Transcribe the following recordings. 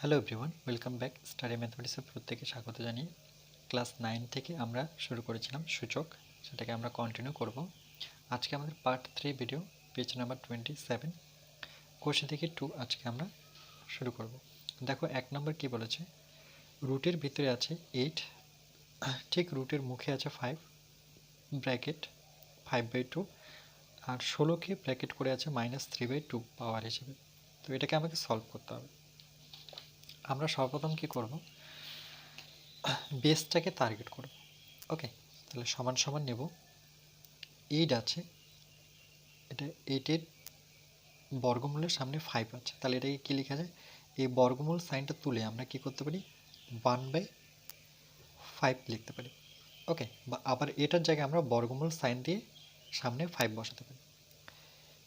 Hello everyone, welcome back. Study ম্যাথমেটিক্সের প্রত্যেকে স্বাগত জানিয়ে ক্লাস 9 থেকে আমরা শুরু করেছিলাম সূচক, সেটাকে আমরা কন্টিনিউ করব। আজকে আমাদের পার্ট 3 ভিডিও, পেজ নাম্বার 27, কোষে থেকে 2 আজকে আমরা শুরু করব। দেখো 1 নম্বর কি বলেছে, রুটের ভিতরে আছে 8, ঠিক রুটের মুখে আছে 5 ব্র্যাকেট 5/2, আর 16কে ব্র্যাকেট করে আছে -3/2 পাওয়ার হিসেবে। তো এটাকে আমাকে সলভ করতে হবে। আমরা সর্বপ্রথম কি করব, বেসটাকে টার্গেট করব। ওকে, তাহলে সমান সমান নেব 8 আছে, এটা 8-এর বর্গমূলের সামনে 5 আছে, তাহলে এটাকে কি লেখা যায়, এই বর্গমূল সাইনটা তুলে আমরা কি করতে পারি 1/5 লিখতে পারি। ওকে, বা আবার এটার জায়গায় আমরা বর্গমূল সাইন দিয়ে সামনে 5 বসাতে পারি।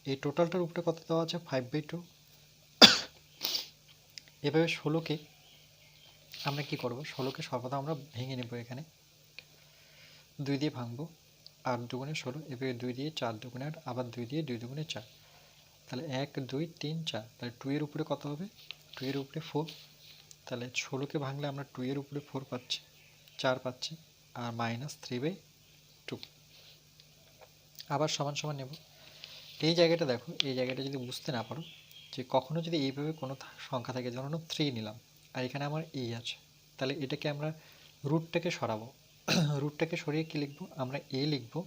এই টোটালটার উপরে কত দেওয়া আছে 5/2। এভাবে 16কে আমরা কি করব, 16কে সর্বদা আমরা ভেঙে নেব, এখানে 2 দিয়ে ভাঙবো, 8 দুগুণে 16, এভাবে 2 দিয়ে 4 দুগুণে 8, আবার 2 দিয়ে 2 দুগুণে 4, তাহলে 1 2 3 4, তাহলে 2 এর উপরে কত হবে, 2 এর উপরে 4, তাহলে 16কে ভাঙলে আমরা 2 এর উপরে 4 পাচ্ছি, 4 পাচ্ছি, আর -3/2। আবার সমান সমান নেব। এই জায়গাটা দেখো, এই জায়গাটা যদি বুঝতে না পারো, যে কখনো যদি এইভাবে কোনো সংখ্যা থাকে, ধরুন 3 নিলাম আর এখানে আমার এই আছে, তাহলে এটাকে আমরা রুটটাকে সরাবো। রুটটাকে সরিয়ে কি লিখবো, আমরা এ লিখবো,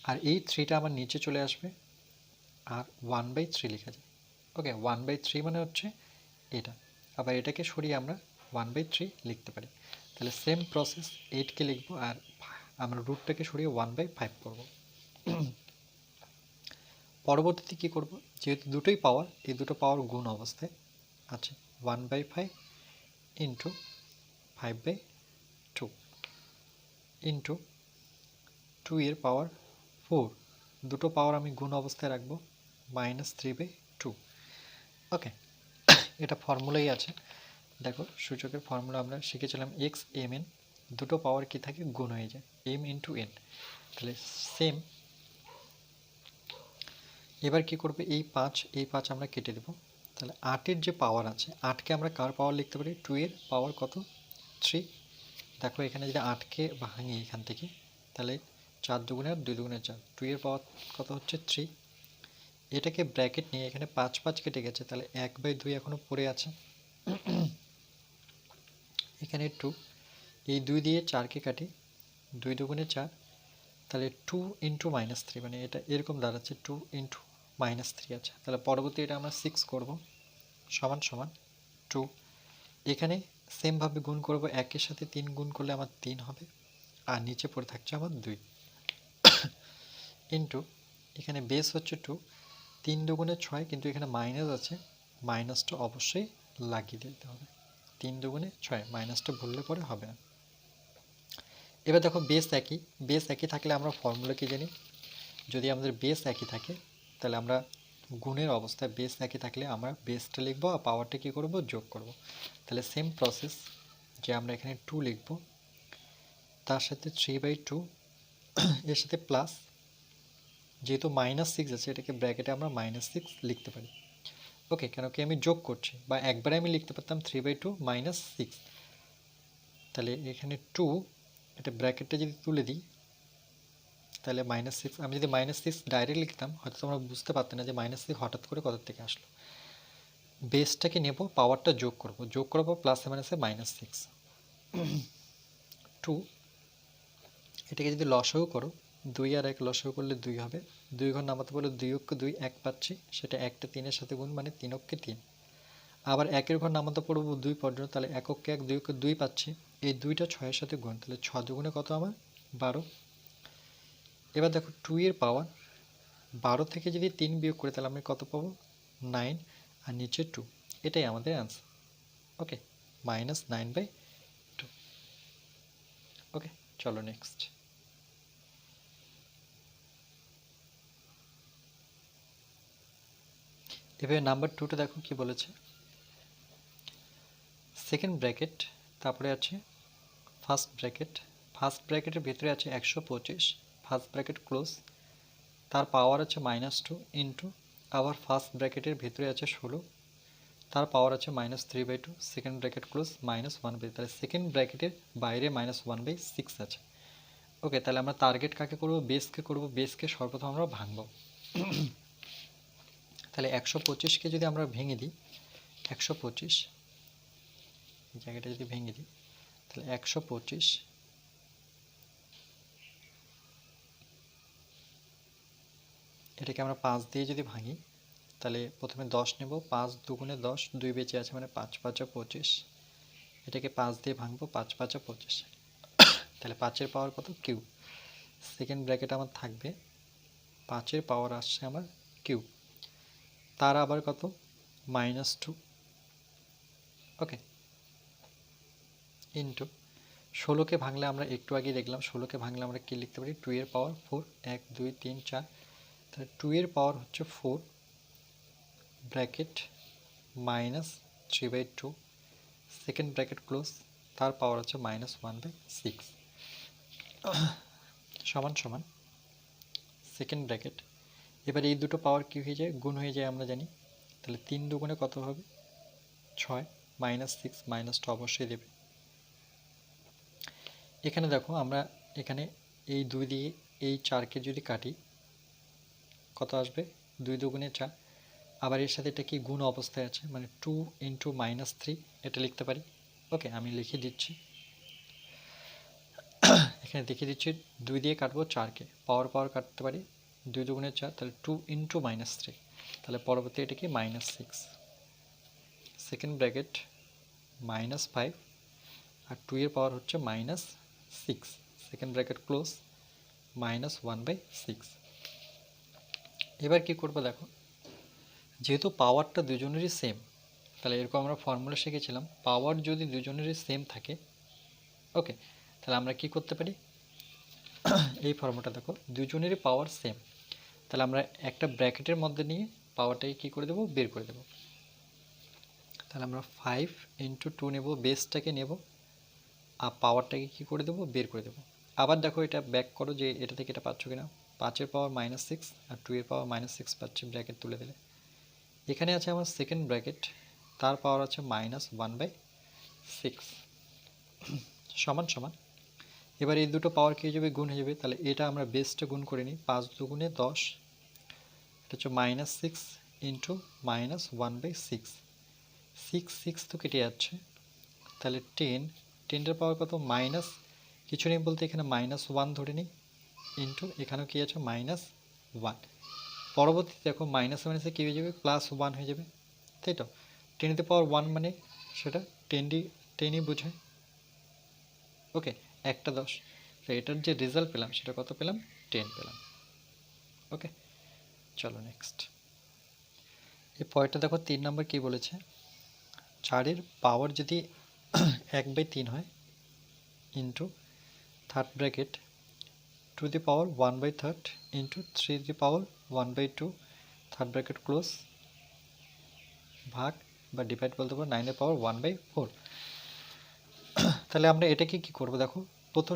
আর এই 3টা আমার নিচে চলে আসবে, আর 1/3 লেখা যায়। ওকে, 1/3 মানে হচ্ছে এটা, আবার এটাকে সরিয়ে আমরা 1/3 লিখতে পারি। তাহলে সেম প্রসেস, 8কে লিখবো আর আমরা রুটটাকে সরিয়ে 1/5 করব। পরবর্তীতে কি করব, যেহেতু দুটোই পাওয়ার, এই দুটো পাওয়ার গুণ অবস্থায় আছে, 1/5 ইন্টু 5/2 ইন্টু 2 এর পাওয়ার 4, দুটো পাওয়ার আমি গুণ অবস্থায় রাখবো, -3/2। ওকে, এটা ফর্মুলাই আছে। দেখো সূচকের ফর্মুলা আমরা শিখেছিলাম x/mn, দুটো পাওয়ার কি থাকে, গুণ হয়ে যায়, m ইন্টু n। তাহলে সেম, এবার কি করবে, এই 5 আমরা কেটে দেব, তাহলে 8-এর যে পাওয়ার আছে, 8কে আমরা কার পাওয়ার লিখতে পারি, 2 এর পাওয়ার কত, 3। দেখো এখানে যদি 8কে ভাঙি এখান থেকে, তাহলে 4 দুগুণে 8, 2 দুগুণে 4, 2 এর পাওয়ার কত হচ্ছে 3। এটাকে ব্র্যাকেট নিয়ে এখানে 5 কেটে গেছে, তাহলে 1/2 এখনো পড়ে আছে, এখানে 2, এই 2 দিয়ে 4কে কাটি, 2 দুগুণে 4, তাহলে 2 ইন্টু -3, মানে এটা এরকম দাঁড়াচ্ছে, 2 ইন্টু -3 আছে। তাহলে পরবর্তী এটা আমরা 6 করব, সমান সমান 2, এখানে সেমভাবে গুণ করব, 1-এর সাথে 3 গুণ করলে আমার 3 হবে, আর নিচে পড়ে থাকছে আমার 2 ইন্টু, এখানে বেস হচ্ছে 2, 3 দুগুণে 6, কিন্তু এখানে মাইনাস আছে, মাইনাসটা অবশ্যই লাগিয়ে দিতে হবে, 3 দুগুণে 6, মাইনাসটা ভুললে পরে হবে না। এবার দেখো বেস একই থাকলে আমরা ফর্মুলা কি জানি, যদি আমাদের বেস একই থাকে তাহলে আমরা গুণের অবস্থায়, বেস একই থাকলে আমরা বেসটা লিখবো আর পাওয়ারটা কী করব, যোগ করব। তাহলে সেম প্রসেস, যে আমরা এখানে 2 লিখব, তার সাথে 3/2, এর সাথে প্লাস, যেহেতু -6 আছে এটাকে ব্র্যাকেটে আমরা -6 লিখতে পারি। ওকে, কেন কি আমি যোগ করছি, বা একবারে আমি লিখতে পারতাম 3/2 -6, তাহলে এখানে 2, এটা ব্র্যাকেটটা যদি তুলে দিই, তাহলে -6, আমি যদি -6 ডাইরেক্ট লিখতাম হয়তো তোমরা বুঝতে পারতে না যে -6 হঠাৎ করে কোথা থেকে আসলো। বেসটাকে নেব, পাওয়ারটা যোগ করব প্লাসে মাইনাসে -6, 2, এটাকে যদি লসাগু করো, 2 আর 1 লসাগু করলে 2 হবে, 2 ঘর নামাতে বলে 2 অক্ষে 2, 1 পাচ্ছি, সেটা 1টা 3-এর সাথে গুণ, মানে 3 অক্ষে 3, আবার 1-এর ঘর নামাতে পড়বো 2 পর্যন্ত, তাহলে 1 অক্ষে 1, 2 অক্ষে 2 পাচ্ছি, এই 2টা 6-এর সাথে গুণ, তাহলে 6 দুগুণে কত আমার 12। এবার দেখো 2 এর পাওয়ার 12 থেকে যদি 3 বিয়োগ করি তাহলে আমি কত পাবো, 9, আর নিচে 2, এটাই আমাদের অ্যান্সার। ওকে, -9/2। ওকে, চলো নেক্সট। এভাবে নাম্বার 2টা দেখো কি বলেছে, সেকেন্ড ব্র্যাকেট, তারপরে আছে ফার্স্ট ব্র্যাকেটের ভিতরে আছে 125, ফার্স্ট ব্র্যাকেট ক্লোজ, তার পাওয়ার আছে -2 ইন্টু, আবার ফার্স্ট ব্র্যাকেটের ভিতরে আছে 16, তার পাওয়ার আছে -3/2, সেকেন্ড ব্র্যাকেট ক্লোজ -1/, তাহলে সেকেন্ড ব্র্যাকেটের বাইরে -1/6 আছে। ওকে, তাহলে আমরা টার্গেট কাকে করব, বেসকে করব। বেসকে সর্বপ্রথম আমরা ভাঙব। তাহলে 125কে যদি আমরা ভেঙে দিই, 125 এই জায়গাটা যদি ভেঙে দিই, তাহলে 125 এটাকে আমরা 5 দিয়ে যদি ভাঙি, তাহলে প্রথমে 10 নেব, 5 দুগুণে 10, 2 বেঁচে আছে মানে 5 5 25, এটাকে 5 দিয়ে ভাঙবো, 5 5 25, তাহলে 5-এর পাওয়ার কত, কিউব। সেকেন্ড ব্র্যাকেট আমার থাকবে 5-এর পাওয়ার আসছে আমার কিউব, তার আবার কত, -2, ওকে, ইন্টু 16কে ভাঙলে আমরা একটু আগে দেখলাম, 16কে ভাঙলে আমরা কি লিখতে পারি, 2-এর পাওয়ার 4, 1 2 3 4, তাহলে 2-এর পাওয়ার হচ্ছে 4 ব্র্যাকেট -3/2, সেকেন্ড ব্র্যাকেট ক্লোজ, তার পাওয়ার হচ্ছে -1/6 সমান সমান সেকেন্ড ব্র্যাকেট। এবার এই দুটো পাওয়ার কি হয়ে যায়, গুণ হয়ে যায় আমরা জানি, তাহলে 3 দুগুণে কত হবে, 6, -6 -2 অবশ্যই দেবে। এখানে দেখো আমরা এখানে এই 2 দিয়ে এই 4কে যদি কাটি কত আসবে, 2 দুগুণে 4, আবার এর সাথে এটা কি গুণ অবস্থায় আছে, মানে 2 × -3 এটা লিখতে পারি। ওকে, আমি লিখে দিচ্ছি, এখানে দেখিয়ে দিচ্ছি, 2 দিয়ে কাটবো 4কে, পাওয়ার কাটতে পারি, 2 দুগুণে 4, তাহলে 2 × -3, তাহলে পরবর্তী এটা কি -6, সেকেন্ড ব্র্যাকেট -5 আর 2-এর পাওয়ার হচ্ছে -6, সেকেন্ড ব্র্যাকেট ক্লোজ -1/6। এবার কি করবো দেখো, যেহেতু পাওয়ারটা দুজনেরই সেম, তাহলে এরকম আমরা ফর্মুলা শিখেছিলাম, পাওয়ার যদি দুজনেরই সেম থাকে, ওকে, তাহলে আমরা কি করতে পারি, এই ফর্মুলাটা দেখো, দুজনেরই পাওয়ার সেম, তাহলে আমরা একটা ব্র্যাকেটের মধ্যে নিয়ে পাওয়ারটাকে কি করে দেবো, বের করে দেবো। তাহলে আমরা 5 × 2 নেব, বেসটাকে নেব, আর পাওয়ারটাকে কি করে দেবো, বের করে দেবো। আবার দেখো এটা ব্যাক করো যে এটা থেকে এটা পাচ্ছ কিনা, 5-এর পাওয়ার -6 আর 2-এর পাওয়ার -6 পাচ্ছি, ব্র্যাকেট তুলে দিলে এখানে আছে আমার সেকেন্ড ব্র্যাকেট, তার পাওয়ার আছে -1/6 সমান সমান। এবার এই দুটো পাওয়ার কি হয়ে যাবে, গুণ হয়ে যাবে, তাহলে এটা আমরা বেসটা গুণ করে নিই, 5 দুগুণে 10, এটা হচ্ছে -6 × -1/6, 6 6 তো কেটে যাচ্ছে, তাহলে 10, 10-এর পাওয়ার কত, মাইনাস কিছু নেই বলতে এখানে -1 ধরে নিই, ইন্টু এখানেও কি আছে -1, পরবর্তীতে দেখো মাইনাসে মাইনাসে কী হয়ে যাবে, +1 হয়ে যাবে, তাই তো। 10⁻1 মানে সেটা 10ই বোঝায়, ওকে, একটা 10, তো এটার যে রেজাল্ট পেলাম সেটা কত পেলাম, 10 পেলাম। ওকে, চলো নেক্সট। এই পয়েন্টটা দেখো 3 নম্বর কি বলেছে, 4-এর পাওয়ার যদি 1/3 হয়, into third bracket 2⁻1/3 into 3⁻1/2, third bracket close, ভাগ বা ডিভাইড বলতে পারো 9-এর পাওয়ার 1/4। তাহলে আমরা এটাকে কি করব দেখো,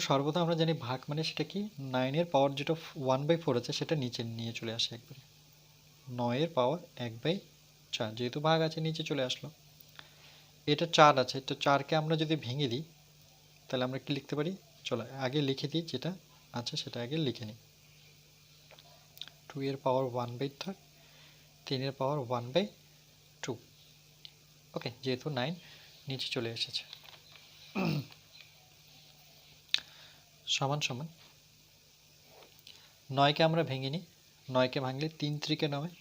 সর্বদা আমরা জানি ভাগ মানে সেটা কি, 9-এর পাওয়ার যেটা 1/4 আছে সেটা নিচে নিয়ে চলে আসে একবারে, 9-এর পাওয়ার 1/4, যেহেতু ভাগ আছে নিচে চলে আসলো। এটা 4 আছে, তো 4কে আমরা যদি ভেঙে দিই তাহলে আমরা কি লিখতে পারি, চলো আগে লিখে দিই, যেটা আছে সেটা আগে লিখে নিই, 2-এর পাওয়ার 1/3, 3-এর পাওয়ার 1/2, ওকে, যেহেতু 9 নিচে চলে এসেছে, সমান সমান 9কে আমরা ভেঙে নিই, 9কে ভাঙলে 3 3 9,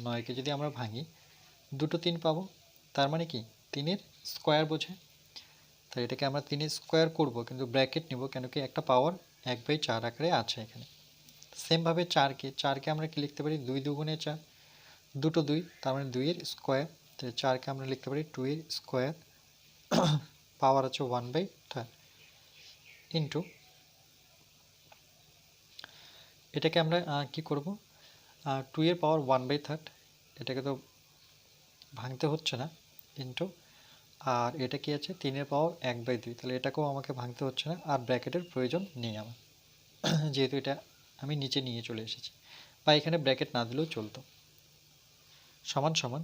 9কে যদি আমরা ভাঙি দুটো 3 পাবো, তার মানে কি 3-এর স্কোয়ার বোঝে, তাই এটাকে আমরা 3-এর স্কোয়ার করবো, কিন্তু ব্র্যাকেট নিব, কেন কি একটা পাওয়ার 1/4 আকারে আছে এখানে। সেমভাবে 4কে আমরা কি লিখতে পারি, 2 দুগুণে 4, দুটো 2, তার মানে 2-এর স্কোয়ার, তাই 4কে আমরা লিখতে পারি 2-এর স্কোয়ার, পাওয়ার আছে 1/3, ইন্টু এটাকে আমরা কি করব, 2-এর পাওয়ার 1/3, এটাকে তো ভাঙতে হচ্ছে না, ইন্টু আর এটা কি আছে 3-এর পাওয়ার 1/2, তাহলে এটাকেও আমাকে ভাঙতে হচ্ছে না, আর ব্র্যাকেটের প্রয়োজন নেই আমার যেহেতু এটা আমি নিচে নিয়ে চলে এসেছি, বা এখানে ব্র্যাকেট না দিলেও চলতো, সমান সমান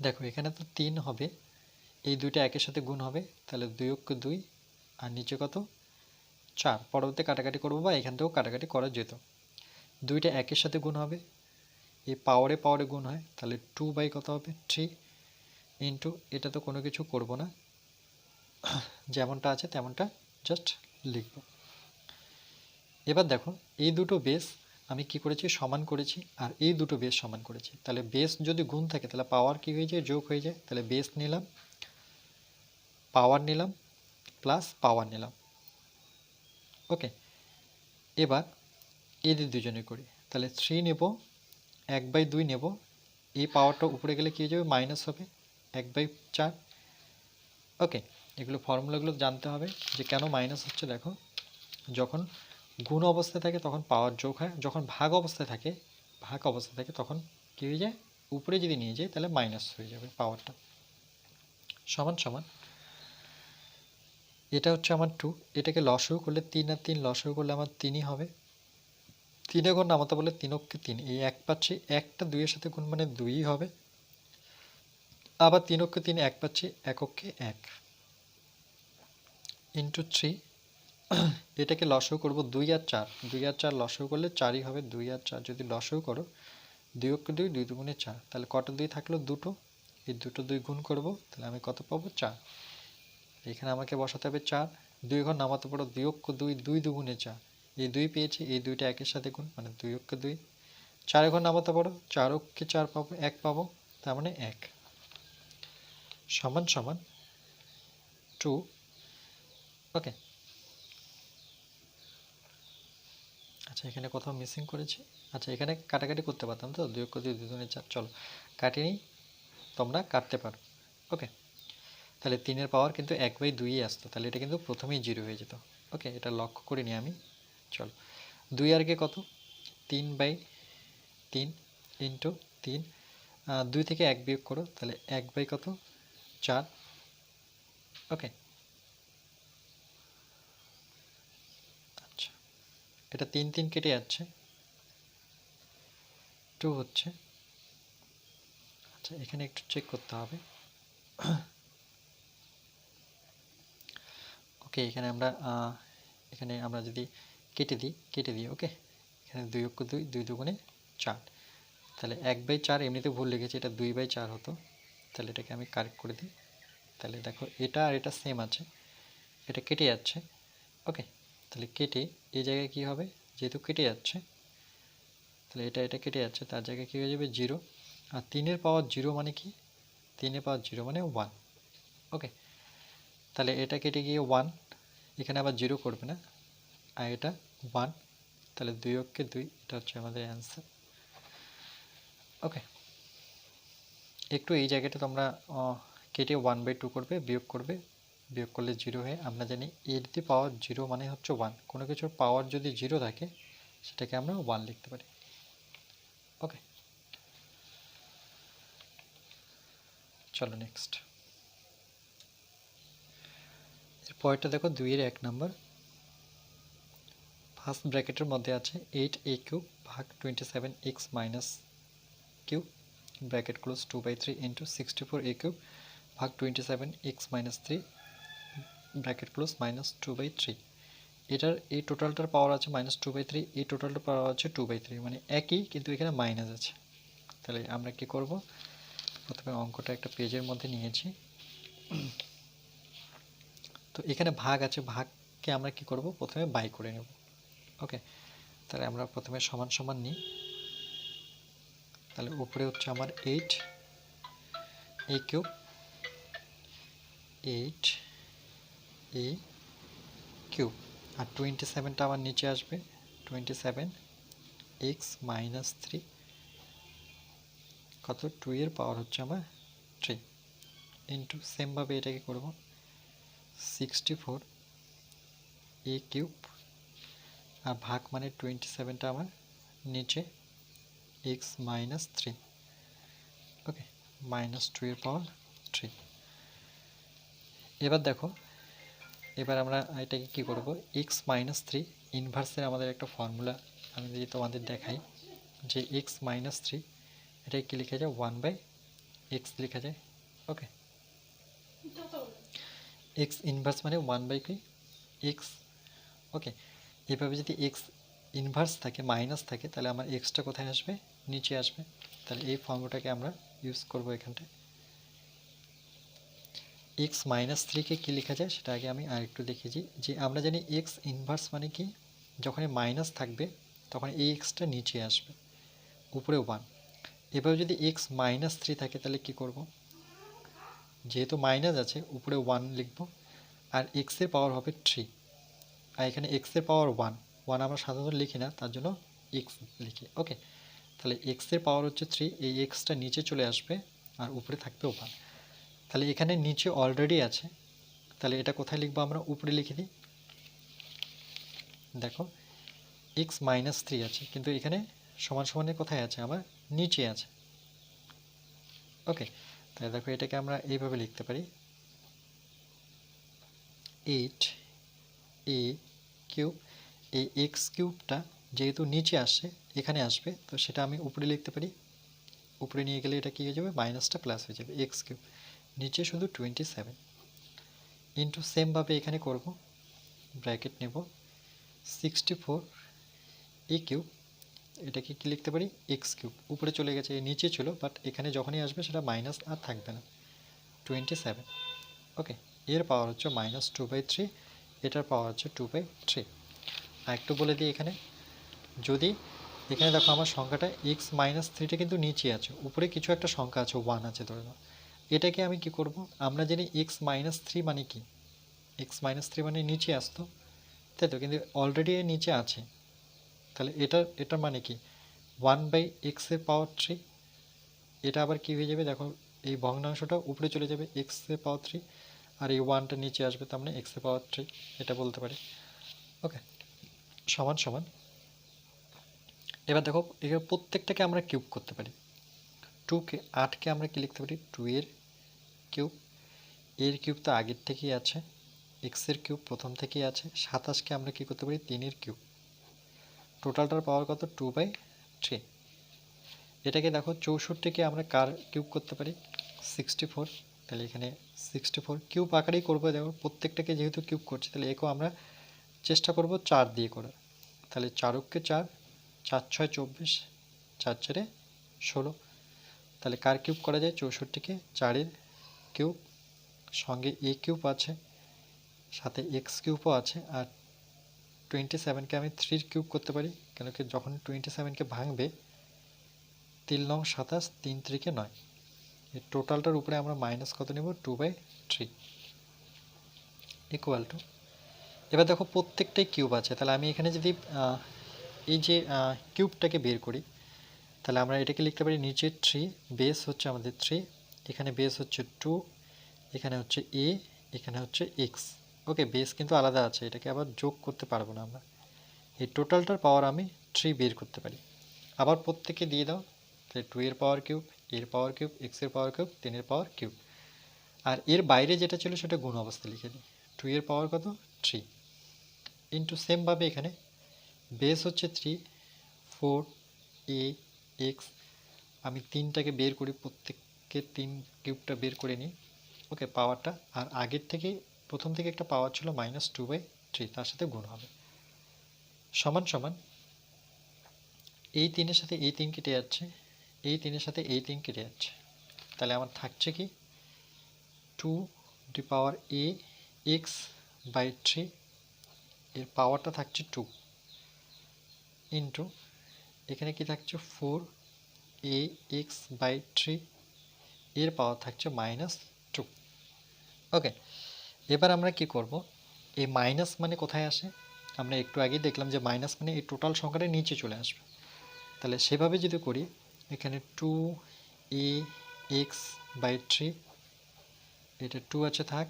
দেখো এখানে তো 3 হবে, এই দুইটা একের সাথে গুণ হবে, তাহলে 2 অক্ষ 2 আর নিচে কত 4। পরবর্তী কাটাকাটি করবো বা এখান থেকেও কাটাকাটি করা যেত। দুইটা একের সাথে গুণ হবে, এই পাওয়ারে পাওয়ারে গুণ হয়, তাহলে 2 বাই কত হবে 3 ইন্টু, এটা তো কোনো কিছু করব না, যেমনটা আছে তেমনটা জাস্ট লিখব। এবার দেখো এই দুটো বেস আমি কি করেছি সমান করেছি, আর এই দুটো বেস সমান করেছি, তাহলে বেস যদি গুণ থাকে তাহলে পাওয়ার কি হয়ে যায় যোগ হয়ে যায়, তাহলে বেস নিলাম পাওয়ার নিলাম প্লাস পাওয়ার নিলাম। ওকে, এবার এদের দুজনে করি, তাহলে 3 নেব 1/2 নেব, এই পাওয়ারটা উপরে গেলে কী হয়ে যাবে মাইনাস হবে 1/4। ওকে, এগুলো ফর্মুলাগুলো জানতে হবে যে কেন মাইনাস হচ্ছে। দেখো যখন গুণ অবস্থায় থাকে তখন পাওয়ার যোগ হয়, যখন ভাগ অবস্থায় থাকে তখন কী হয়ে যায় উপরে যদি নিয়ে যায় তাহলে মাইনাস হয়ে যাবে পাওয়ারটা। সমান সমান এটা হচ্ছে আমার 2, এটাকে লসাগু করলে 3 আর 3 লসাগু করলে আমার 3ই হবে। 3 গুণ নামাতে বলে 3 অক্ষে 3, এই এক পাচ্ছি, একটা 2 এর সাথে গুণ মানে 2ই হবে, আবার 3 অক্ষে 3 এক পাচ্ছি, এক অক্ষে 1 ইন্টু 3, এটাকে লসাগু করব 2 আর 4, 2 আর 4 লসাগু করলে 4ই হবে। 2 আর 4 যদি লসাগু করো 2 অক্ষে 2, 2 দুগুণে 4, তাহলে কত 2 থাকলো দুটো, এই দুটো 2 গুণ করব, তাহলে আমি কত পাবো 4। এখানে আমাকে বসাতে হবে 4, 2 ঘর নামাতে পারো 2 অক্ষ 2, 2 দুগুণে 4, এই 2 পেয়েছি, এই দুইটা একের সাথে গুণ মানে 2 অক্ষে 2, 4 ঘর নামাতে পারো 4 অক্ষে 4 পাবো 1 পাবো, তার মানে 1 সমান সমান 2। ওকে, আচ্ছা এখানে কোথাও মিসিং করেছি, আচ্ছা এখানে কাটাকাটি করতে পারতাম তো, 2 অক্ষ 2, 2 দুগুণে 4, চলো কাটিয়ে নিই, তোমরা কাটতে পারো। ওকে, তাহলে 3-এর পাওয়ার কিন্তু 1/2ই আসতো, তাহলে এটা কিন্তু প্রথমেই 0 হয়ে যেত। ওকে, এটা লক্ষ্য করিনি আমি। চলো 2 আর কে কত 3/3 ইন্টু 3, 2 থেকে 1 বিয়োগ করো, তাহলে 1 কত 4। ওকে, আচ্ছা এটা 3 3 কেটে যাচ্ছে, 2 হচ্ছে। আচ্ছা এখানে একটু চেক করতে হবে। ওকে, এখানে আমরা যদি কেটে দিই ওকে, এখানে 2 অক্ষ 2, 2 দুগুণে 4, তাহলে 1/4 এমনিতে ভুল লিখেছি, এটা 2/4 হতো, তাহলে এটাকে আমি কারেক্ট করে দিই। তাহলে দেখো এটা আর এটা সেম আছে, এটা কেটে যাচ্ছে। ওকে, তাহলে কেটে এই জায়গায় কি হবে, যেহেতু কেটে যাচ্ছে তাহলে এটা কেটে যাচ্ছে, তার জায়গায় কী হয়ে যাবে 0, আর 3-এর পাওয়ার 0 মানে কি, 3-এর পাওয়ার 0 মানে 1। ওকে, তাহলে এটা কেটে গিয়ে 1, এখানে আবার 0 করবে না, আর এটা 1, তাহলে 2 অক্ষে 2, এটা হচ্ছে আমাদের অ্যান্সার। ওকে, একটু এই জায়গাটা তোমরা কেটে 1/2 করবে, বিয়োগ করলে 0 হয়ে, আমরা জানি এর দি পাওয়ার 0 মানে হচ্ছে 1, কোনো কিছুর পাওয়ার যদি 0 থাকে সেটাকে আমরা 1 লিখতে পারি। ওকে, চলো নেক্সট। এর পরেরটা দেখো 2-এর 1 নম্বর, ফার্স্ট ব্র্যাকেটের মধ্যে আছে 8a³ ভাগ 27x minus cube bracket close 2/3 into 64a³ ভাগ 27x minus 3 bracket close minus 2/3। এটার এই টোটালটার পাওয়ার আছে -2/3, এই টোটালটার পাওয়ার আছে 2/3, মানে একই কিন্তু এখানে মাইনাস আছে। তাহলে আমরা কি করব, প্রথমে অঙ্কটা একটা পেজের মধ্যে নিয়েছি, তো এখানে ভাগ আছে, ভাগকে আমরা কি করব প্রথমে বাই করে নেব। ওকে, তাহলে আমরা প্রথমে সমান সমান নিই, তাহলে উপরে হচ্ছে আমার 8a³ 8a³ আর 27টা আমার নিচে আসবে, 27x মাইনাস 3 কত 2 এর পাওয়ার হচ্ছে আমার 3 ইন্টু সেমভাবে এটাকে করব 64a³ আর ভাগ মানে 27টা আমার নিচে x মাইনাস 3। ওকে, -2 এর পাওয়ার 3। এবার দেখো, এবার আমরা এটাকে কি করব, x মাইনাস 3 ইনভার্সের আমাদের একটা ফর্মুলা আমি যদি তোমাদের দেখাই, যে x মাইনাস 3 এটাকে কি লিখে যায় 1/x এক্স লেখা যায়। ওকে, এক্স ইনভার্স মানে 1/কি এক্স। ওকে, এভাবে যদি এক্স ইনভার্স থাকে মাইনাস থাকে তাহলে আমার এক্সটা কোথায় আসবে, নিচে আসবে। তাহলে এই ফর্মুলাটাকে আমরা ইউজ করব এখানটায়। এক্স মাইনাস থ্রিকে কী লেখা যায় সেটা আগে আমি আরেকটু দেখিয়েছি, যে আমরা জানি এক্স ইনভার্স মানে কি, যখনই মাইনাস থাকবে তখন এই এক্সটা নিচে আসবে, উপরে 1। এবার যদি এক্স মাইনাস থ্রি থাকে তাহলে কি করব, যেহেতু মাইনাস আছে উপরে 1 লিখব, আর এক্সের পাওয়ার হবে 3, আর এখানে এক্সের পাওয়ার 1 আমরা সাধারণত লিখি না, তার জন্য এক্স লিখি। ওকে, তাহলে এক্সের পাওয়ার হচ্ছে 3, এই এক্সটা নিচে চলে আসবে আর উপরে থাকবে 1। তাহলে এখানে নিচে অলরেডি আছে, তাহলে এটা কোথায় লিখবো, আমরা উপরে লিখে দিই। দেখো এক্স মাইনাস থ্রি আছে, কিন্তু এখানে সমান সমানের কোথায় আছে, আমার নিচে আছে। ওকে, তাহলে দেখো এটাকে আমরা এইভাবে লিখতে পারি, 8a কিউব, এই এক্স কিউবটা যেহেতু নিচে আসছে এখানে আসবে, তো সেটা আমি উপরে লিখতে পারি। উপরে নিয়ে গেলে এটা কী হয়ে যাবে, মাইনাসটা প্লাস হয়ে যাবে, এক্স কিউব নিচে শুধু 27 ইন্টু সেমভাবে এখানে করব, ব্র্যাকেট নেব 64 এ কিউব, এটাকে কি লিখতে পারি, এক্স কিউব। উপরে চলে গেছে, নিচে ছিল, বাট এখানে যখনই আসবে সেটা মাইনাস আর থাকবে না, 27। ওকে, এর পাওয়ার হচ্ছে -2/3, এটার পাওয়ার হচ্ছে 2/3। আর একটু বলে দিই, এখানে যদি এখানে দেখো আমার সংখ্যাটা এক্স মাইনাস থ্রিটা কিন্তু নিচে আছে, উপরে কিছু একটা সংখ্যা আছে 1 আছে ধরে নাও, এটাকে আমি কি করব, আমরা জানি এক্স মাইনাস থ্রি মানে কি, এক্স মাইনাস থ্রি মানে নিচে আসতো, তাই তো, কিন্তু অলরেডি নিচে আছে, তাহলে এটার মানে কি 1/এক্সের পাওয়ার 3। এটা আবার কি হয়ে যাবে, দেখো এই ভগ্নাংশটা উপরে চলে যাবে এক্সের পাওয়ার 3, আর এই 1টা নিচে আসবে, তার মানে এক্সের পাওয়ার 3, এটা বলতে পারি। ওকে, সমান সমান, এবার দেখো এখানে প্রত্যেকটাকে আমরা কিউব করতে পারি। 8কে আমরা কি লিখতে পারি, 2 এর কিউব, এর কিউব তো আগের থেকেই আছে, এক্সের কিউব প্রথম থেকেই আছে। 27কে আমরা কি করতে পারি, 3 এর কিউব, টোটালটার পাওয়ার কত, 2/3। এটাকে দেখো 64কে আমরা কার কিউব করতে পারি, 64, তাহলে এখানে 64 কিউব আকারেই করবো। দেখো প্রত্যেকটাকে যেহেতু কিউব করছি, তাহলে একেও আমরা চেষ্টা করব 4 দিয়ে করার, তাহলে 4কে 4, 4 6 24, 4 4 16, তাহলে কার কিউব করা যায়, 64কে 4-এর কিউব, সঙ্গে এ কিউব আছে, সাথে এক্স কিউবও আছে, আর 27কে আমি 3-এর কিউব করতে পারি, কেন কি যখন 27কে ভাঙবে 3 নং 27, 3 3-কে 9, এই টোটালটার উপরে আমরা মাইনাস কত নেব, 2/3 ইকুয়াল টু, এবার দেখো প্রত্যেকটাই কিউব আছে, তাহলে আমি এখানে যদি এই যে কিউবটাকে বের করি, তাহলে আমরা এটাকে লিখতে পারি নিচে 3, বেস হচ্ছে আমাদের 3, এখানে বেস হচ্ছে 2, এখানে হচ্ছে এ, এখানে হচ্ছে এক্স। ওকে, বেস কিন্তু আলাদা আছে, এটাকে আবার যোগ করতে পারবো না আমরা, এই টোটালটার পাওয়ার আমি 3 বের করতে পারি। আবার প্রত্যেকে দিয়ে দাও, তাহলে 2 এর পাওয়ার কিউব, এর পাওয়ার কিউব, এক্সের পাওয়ার কিউব, 3 এর পাওয়ার কিউব, আর এর বাইরে যেটা ছিল সেটা গুণ অবস্থা লিখে দিই, 2 এর পাওয়ার কত, 3 ইন্টু সেমভাবে এখানে বেস হচ্ছে 3, 4 এ এক্স, আমি 3টাকে বের করি, প্রত্যেককে 3 কিউবটা বের করে নিই। ওকে, পাওয়ারটা, আর আগের থেকে প্রথম থেকে একটা পাওয়ার ছিল -2/3, তার সাথে গুণ হবে, সমান সমান, এই 3-এর সাথে এই 3 কেটে যাচ্ছে, এই 3-এর সাথে এই 3 কেটে যাচ্ছে, তাহলে আমার থাকছে কি 2a(x/3), এর পাওয়ারটা থাকছে 2, ইন্টু এখানে কি থাকছে 4ax/3, এর পাওয়ার থাকছে -2। ওকে, এবার আমরা কি করব, এই মাইনাস মানে কোথায় আসে, আমরা একটু আগেই দেখলাম যে মাইনাস মানে এই টোটাল সংখ্যাটা নিচে চলে আসবে, তাহলে সেভাবে যদি করি, এখানে 2ax/3, এটা 2 আছে থাক,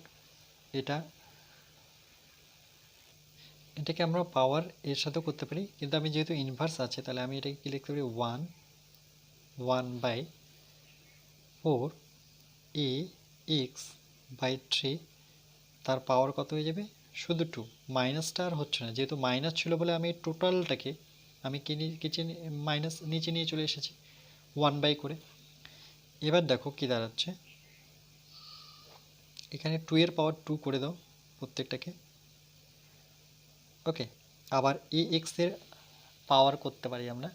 এটাকে আমরা পাওয়ার এর সাথেও করতে পারি, কিন্তু আমি যেহেতু ইনভার্স আছে, তাহলে আমি এটাকে কি লিখতে পারি, 1/4ax/3, তার পাওয়ার কত হয়ে যাবে, শুধু 2, মাইনাসটা আর হচ্ছে না, যেহেতু মাইনাস ছিল বলে আমি টোটালটাকে আমি মাইনাস নিচে নিয়ে চলে এসেছি 1/, করে এবার দেখো কি দাঁড়াচ্ছে, এখানে 2 এর পাওয়ার 2 করে দাও প্রত্যেকটাকে। ওকে, আবার ax এর পাওয়ার করতে পারি আমরা,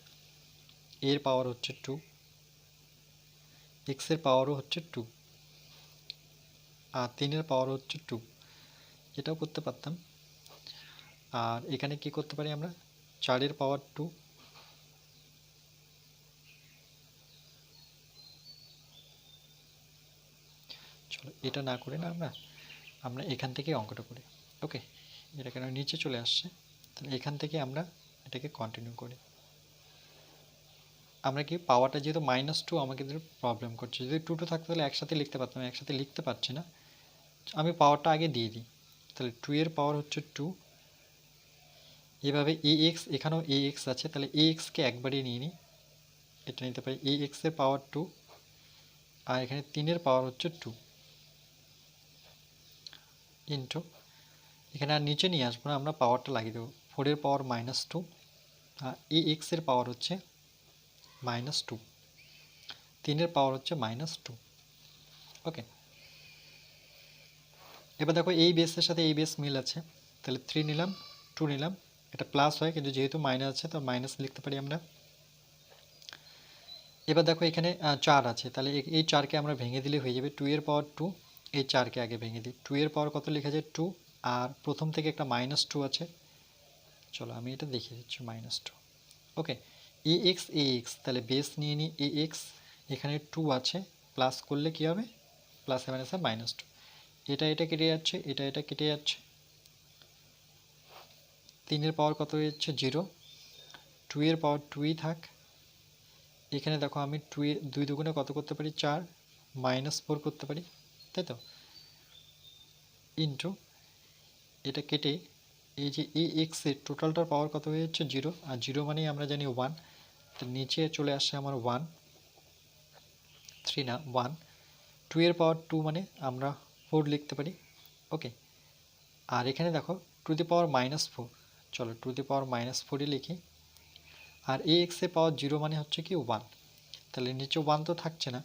এর পাওয়ার হচ্ছে 2, x এর পাওয়ারও হচ্ছে 2, আর 3 এর পাওয়ার হচ্ছে 2, এটাও করতে পারতাম। আর এখানে কি করতে পারি আমরা, 4 এর পাওয়ার 2, চলো এটা না করে না আমরা এখান থেকে অঙ্কটা করি। ওকে, এটা কেন নিচে চলে আসছে, তাহলে এখান থেকে আমরা এটাকে কন্টিনিউ করি। আমরা কি পাওয়ারটা যেহেতু -2 আমাকে প্রবলেম করছে, যদি 2 থাকতো তাহলে একসাথে লিখতে পারতাম, একসাথে লিখতে পারছি না, আমি পাওয়ারটা আগে দিয়ে দিই। তাহলে 2 এর পাওয়ার হচ্ছে 2, এভাবে ax, এখানেও ax আছে, তাহলে ax কে একবারই নিয়ে নিই, এটা নিতে পারি ax এর পাওয়ার 2, আর এখানে 3 এর পাওয়ার হচ্ছে 2 ইন্টু, এখানে আর নিচে নিয়ে আসবো না, আমরা পাওয়ারটা লাগিয়ে দেবো, 4 এর পাওয়ার -2, আর ax এর পাওয়ার হচ্ছে -2, 3 এর পাওয়ার হচ্ছে -2। ওকে, এবার দেখো এই বেসের সাথে এই বেস মিল আছে, তাহলে 3 নিলাম, 2 নিলাম, এটা প্লাস হয় কিন্তু যেহেতু মাইনাস আছে তো মাইনাস লিখতে পারি আমরা। এবার দেখো এখানে 4 আছে, তাহলে এই 4কে আমরা ভেঙে দিলে হয়ে যাবে 2 এর পাওয়ার 2, এই 4কে আগে ভেঙে দিই, 2 এর পাওয়ার কত লেখা যায় 2, আর প্রথম থেকে একটা -2 আছে, চলো আমি এটা দেখিয়ে দিচ্ছি -2। ওকে, ax, তাহলে বেস নিয়ে নিই ax, এখানে 2 আছে, প্লাস করলে কি হবে, প্লাসে মাইনাসে -2, এটা কেটে যাচ্ছে, এটা কেটে যাচ্ছে, 3 এর পাওয়ার কত হয়ে যাচ্ছে 0, 2 এর পাওয়ার 2ই থাক, এখানে দেখো আমি 2 দুগুণে কত করতে পারি 4, -4 করতে পারি, তাই তো, ইন্টু এটা কেটে এই যে ax এর টোটালটার পাওয়ার কত হয়ে যাচ্ছে 0, আর 0 মানেই আমরা জানি 1, তো নিচে চলে আসছে আমার 1, 3 না 1, 2 এর পাওয়ার 2 মানে আমরা 4 লিখতে পারি। ওকে, আর এখানে দেখো টু দি পাওয়ার -4, চলো টু দি পাওয়ার -4ই লিখি, আর ax এর পাওয়ার 0 মানে হচ্ছে কি 1, তাহলে নিচে 1 তো থাকছে না,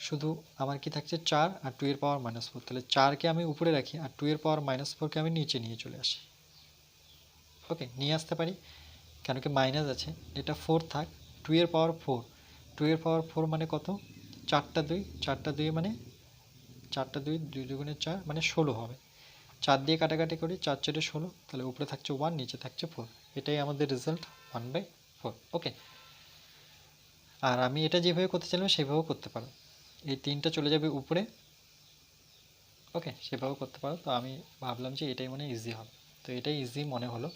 শুধু আমার কি থাকছে 4 আর 2 এর পাওয়ার -4, তাহলে 4কে আমি উপরে রাখি আর 2 এর পাওয়ার -4কে আমি নিচে নিয়ে চলে আসি। ওকে, নিয়ে আসতে পারি, কেন কি মাইনাস আছে, এটা 4 থাক, 2 এর পাওয়ার 4, 2 এর পাওয়ার 4 মানে কত, 4টা 2, 4টা 2 মানে 4টা 2, 2 দুগুণে 4 মানে 16 হবে, 4 দিয়ে কাটাকাটি করি, 4 4 16, তাহলে উপরে থাকছে 1, নিচে থাকছে 4, এটাই আমাদের রেজাল্ট 1/4। ওকে, আর আমি এটা যেভাবে করতে চাইলাম সেভাবেও করতে পারো, এই 3টা চলে যাবে উপরে, ওকে সেভাবেও করতে পারো, তো আমি ভাবলাম যে এটাই মনে ইজি হবে, তো এটাই ইজি মনে হলো।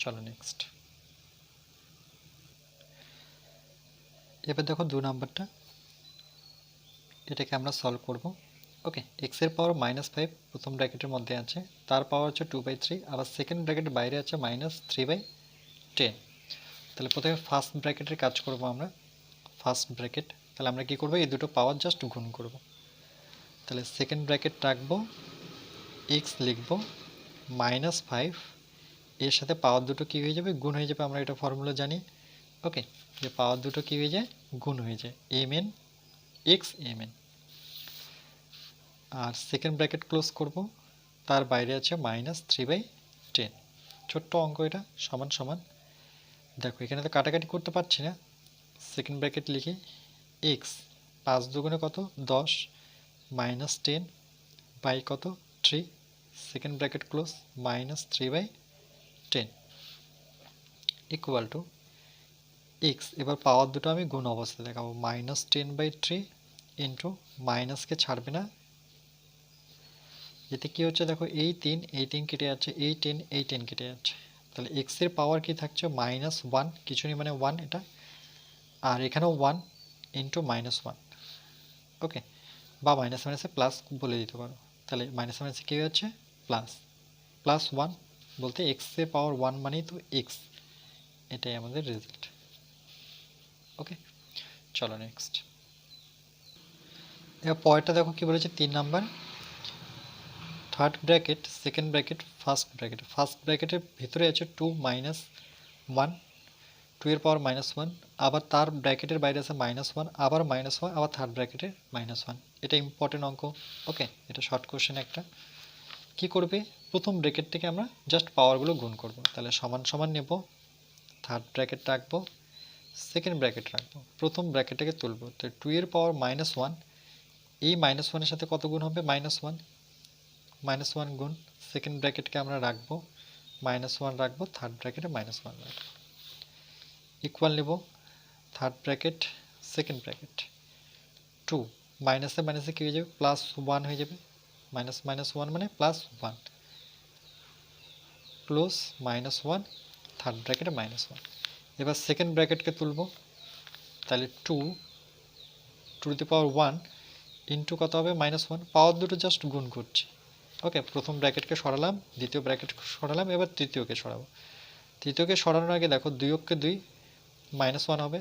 চলো নেক্সট, এবার দেখো 2 নাম্বারটা, এটাকে আমরা সলভ করব। ওকে, এক্স এর পাওয়ার -5 প্রথম ব্র্যাকেটের মধ্যে আছে, তার পাওয়ার হচ্ছে 2/3, আবার সেকেন্ড ব্র্যাকেটের বাইরে আছে -3/10, তাহলে প্রথমে ফার্স্ট ব্র্যাকেটের কাজ করব আমরা, ফার্স্ট ব্র্যাকেট, তাহলে আমরা কি করব, এই দুটো পাওয়ার জাস্ট গুণ করব, তাহলে সেকেন্ড ব্র্যাকেট রাখবো, এক্স লিখব -5, এর সাথে পাওয়ার দুটো কি হয়ে যাবে, গুণ হয়ে যাবে, আমরা এটা ফর্মুলা জানি। ওকে, যে পাওয়ার দুটো কি হয়ে যায়, গুণ হয়ে যায়, mn x mn, আর সেকেন্ড ব্র্যাকেট ক্লোজ করব, তার বাইরে আছে -3/10, ছোট্ট অঙ্ক এটা, সমান সমান, দেখো এখানে তো কাটাকাটি করতে পারছি না, সেকেন্ড ব্র্যাকেট লিখি এক্স, 5 দুগুণে কত 10, -10 বাই কত 3, second bracket close, -3/10 equal to x, এবার পাওয়ার দুটো আমি গুণ অবস্থায় দেখাবো, -10/3 ইন্টু, মাইনাসকে ছাড়বে না, এতে কি হচ্ছে দেখো, এই 3 কেটে যাচ্ছে, এই 10 কেটে যাচ্ছে, তাহলে এক্স এর পাওয়ার কি থাকছে -1, কিছু নেই মানে 1 এটা, আর এখানেও 1 ইন্টু -1, ওকে, বা মাইনাস মাইনাসে প্লাস বলে দিতে পারো, তাহলে মাইনাস মাইনাসে কী হচ্ছে প্লাস, +1 বলতে এক্স এর পাওয়ার 1 মানেই তো এক্স, এটাই আমাদের রেজাল্ট। ওকে, চলো নেক্সট, এবার পরেরটা দেখো কি বলেছে, 3 number, third bracket second bracket first ব্র্যাকেটের ভিতরে আছে 2 মাইনাস 1, 2 এর পাওয়ার -1, আবার তার ব্র্যাকেটের বাইরে আছে -1, আবার -1, আবার থার্ড ব্র্যাকেটে -1। এটা ইম্পর্টেন্ট অঙ্ক। ওকে, এটা শর্ট কোশ্চেন একটা। কি করবে, প্রথম ব্র্যাকেট থেকে আমরা জাস্ট পাওয়ারগুলো গুণ করব। তাহলে সমান সমান নেব, থার্ড ব্র্যাকেট রাখবো, সেকেন্ড ব্র্যাকেট রাখবো, প্রথম ব্র্যাকেটটাকে তুলব। তো 2 এর পাওয়ার -1, এই -1 এর সাথে কত গুণ হবে, -1 গুণ, সেকেন্ড ব্র্যাকেটকে আমরা রাখবো, -1 রাখবো, থার্ড ব্র্যাকেটে -1 রাখবো, ইকুয়াল নেব, থার্ড ব্র্যাকেট সেকেন্ড ব্র্যাকেট, 2 মাইনাসে মাইনাসে কি হয়ে যাবে, +1 হয়ে যাবে, -1 মানে +1, প্লাস -1, থার্ড ব্র্যাকেটে -1। এবার সেকেন্ড ব্র্যাকেটকে তুলব, তাহলে 2 টু দি পাওয়ার 1 ইন্টু কত হবে, -1, পাওয়ার দুটো জাস্ট গুণ করছি। ওকে, প্রথম ব্র্যাকেটকে সরালাম, দ্বিতীয় ব্র্যাকেট সরালাম, এবার তৃতীয়কে সরাবো। তৃতীয়কে সরানোর আগে দেখো 2 অক্ষে 2 -1 হবে,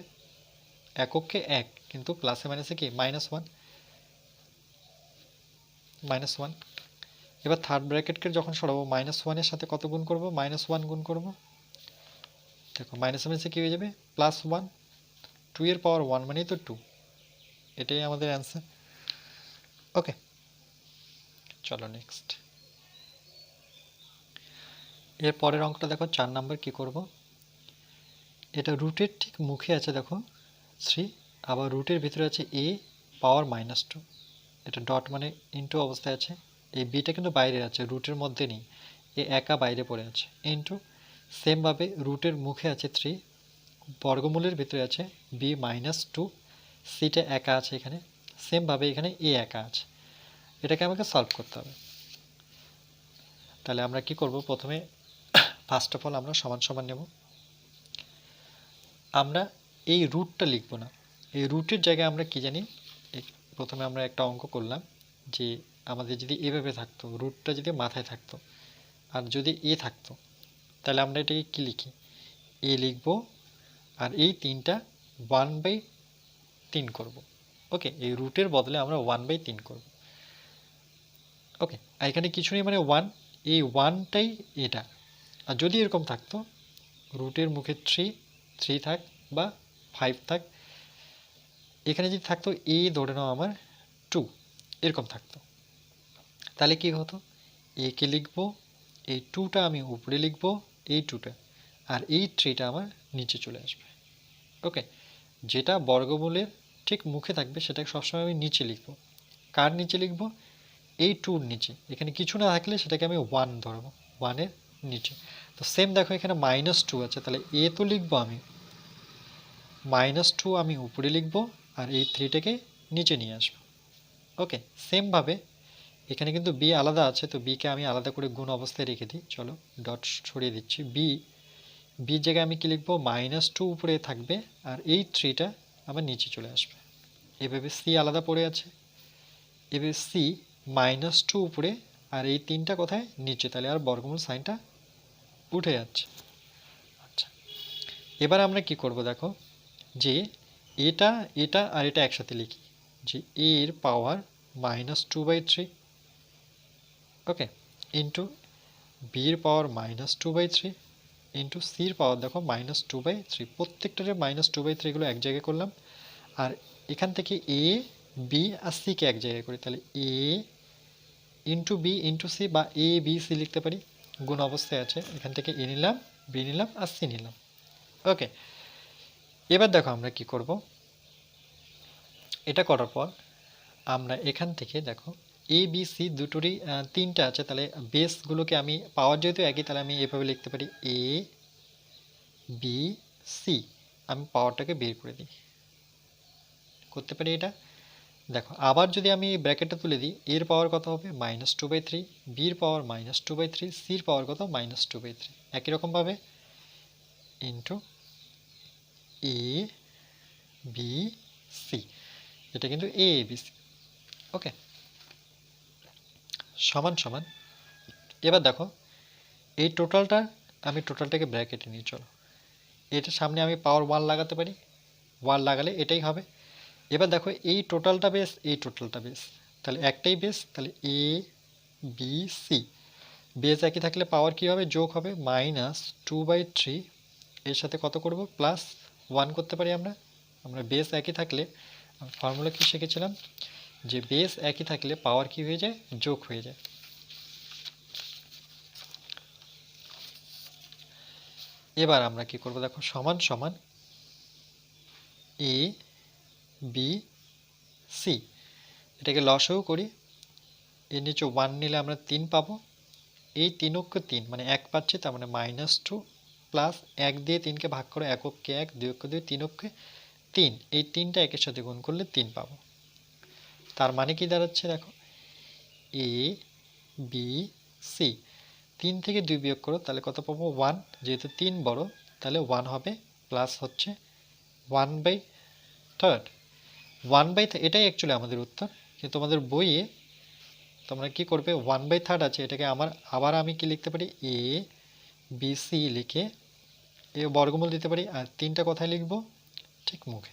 এককে 1, কিন্তু প্লাসে মাইনাসে কি -1। এবার থার্ড ব্র্যাকেটকে যখন সরাবো, -1 এর সাথে কত গুণ করব, -1 গুণ করব। দেখো মাইনাসে মাইনাসে কি হয়ে যাবে, +1, 2 এর পাওয়ার 1 মানেই তো 2। এটাই আমাদের অ্যান্সার। ওকে, চলো নেক্সট। এর পরের অঙ্কটা দেখো, 4 নাম্বার। কি করব, এটা রুটের ঠিক মুখে আছে, দেখো 3, আবার রুটের ভিতরে আছে a পাওয়ার -2। এটা ডট মানে ইন্টু অবস্থায় আছে, এই বিটা কিন্তু বাইরে আছে, রুটের মধ্যে নেই, এ একা বাইরে পড়ে আছে, ইন্টু সেমভাবে রুটের মুখে আছে 3, বর্গমূলের ভিতরে আছে b -2, সিটা একা আছে এখানে, সেমভাবে এখানে a একা আছে। এটাকে আমাকে সলভ করতে হবে। তাহলে আমরা কি করব, প্রথমে ফার্স্ট অফ অল আমরা সমান সমান নেব। আমরা এই রুটটা লিখব না, এই রুটের জায়গায় আমরা কি জানি, প্রথমে আমরা একটা অঙ্ক করলাম যে আমাদের যদি এভাবে থাকতো, রুটটা যদি মাথায় থাকতো আর যদি এ থাকতো, তাহলে আমরা এটাকে কি লিখি, এ লিখব, আর এই 3টা 1/3 করব। ওকে, এই রুটের বদলে আমরা 1/3 করব। ওকে, আর এখানে কিছু নেই মানে 1, এই 1টাই এটা। আর যদি এরকম থাকতো, রুটের মুখে 3 থাক বা 5 থাক, এখানে যদি থাকতো এ ধরে নাও আমার 2, এরকম থাকতো, তাহলে কি হতো, এ কে লিখবো, এই 2টা আমি উপরে লিখবো, এই 2টা, আর এই 3টা আমার নিচে চলে আসবে। ওকে, যেটা বর্গমূলের ঠিক মুখে থাকবে সেটাকে সবসময় আমি নিচে লিখবো। কার নিচে লিখবো, এই 2-র নিচে। এখানে কিছু না থাকলে সেটাকে আমি 1 ধরবো, 1-এর নিচে। তো সেম দেখো এখানে -2 আছে, তাহলে এ তো লিখবো আমি, -2 আমি উপরে লিখবো, আর এই 3টাকে নিচে নিয়ে আসবো। ওকে, সেমভাবে এখানে কিন্তু বি আলাদা আছে, তো বিকে আমি আলাদা করে গুণ অবস্থায় রেখে দিই। চলো ডট ছড়িয়ে দিচ্ছি, বির জায়গায় আমি কি লিখবো, -2 উপরে থাকবে, আর এই 3টা আমার নিচে চলে আসবে। এভাবে সি আলাদা পড়ে আছে, এভাবে সি -2 উপরে, আর এই 3টা কোথায়, নিচে, তাহলে আর বর্গমূল সাইনটা উঠে যাচ্ছে। আচ্ছা, এবার আমরা কি করব, দেখো যে এটা এটা আর এটা একসাথে লিখি, যে এর পাওয়ার -2/3, ওকে, ইন্টু বির পাওয়ার -2/3, ইন্টু সির পাওয়ার দেখো -2/3, প্রত্যেকটারে -2/3 গুলো এক জায়গায় করলাম, আর এখান থেকে এ বি আর সিকে এক জায়গায় করি, তাহলে এ ইন্টু বি ইন্টু সি, বা এ বি সি লিখতে পারি, গুণ অবস্থায় আছে, এখান থেকে এ নিলাম, বি নিলাম, আর সি নিলাম। ওকে, এবার দেখো আমরা কি করব, এটা করার পর আমরা এখান থেকে দেখো এ বি সি দুটোরই 3টা আছে, তাহলে বেসগুলোকে আমি, পাওয়ার যেহেতু একই, তাহলে আমি এভাবে লিখতে পারি এ বি সি, আমি পাওয়ারটাকে বের করে দিই, করতে পারি এটা। দেখো আবার যদি আমি এই ব্র্যাকেটটা তুলে দিই, এর পাওয়ার কত হবে, -2/3, বির পাওয়ার -2/3, সির পাওয়ার কত, -2/3, একই রকমভাবে ইন্টু এ বি সি, এটা কিন্তু এ বি সি। ওকে, সমান সমান। এবার দেখো এই টোটালটা, আমি টোটালটাকে ব্র্যাকেটে নিয়ে, চলো এটার সামনে আমি পাওয়ার 1 লাগাতে পারি, 1 লাগালে এটাই হবে। এবার দেখো এই টোটালটা বেস, এই টোটালটা বেস, তাহলে একটাই বেস, তাহলে এ বি সি, বেস একই থাকলে পাওয়ার কী হবে, যোগ হবে, -2/3 এর সাথে কত করব, +1 করতে পারি আমরা। আমরা বেস একই থাকলে ফর্মুলা কি শিখেছিলাম, যে বেস একই থাকলে পাওয়ার কি হয়ে যায়, যোগ হয়ে যায়। এবার আমরা কি করব, দেখো সমান সমান এ বি সি, এটাকে লসাগু করি, এর নিচে 1 নিলে আমরা 3 পাবো, এই 3 অক্ষে 3 মানে 1 পাচ্ছি, তার মানে -2 প্লাস 1 দিয়ে 3কে ভাগ করে, 1 অক্ষে 1, 2 অক্ষে 2, 3 অক্ষে 3, এই 3টা একের সাথে গুণ করলে 3 পাবো। তার মানে কি দাঁড়াচ্ছে, দেখো এ বি সি, 3 থেকে 2 বিয়োগ করো, তাহলে কত পাবো, 1, যেহেতু 3 বড় তাহলে 1 হবে, প্লাস হচ্ছে 1/3, এটাই অ্যাকচুয়ালি আমাদের উত্তর। কিন্তু তোমাদের বইয়ে তোমরা কি করবে, 1/3 আছে, এটাকে আবার আমি কি লিখতে পারি, এ বি সি লিখে এ বর্গমূল দিতে পারি, আর 3টা কোথায় লিখবো, ঠিক মুখে।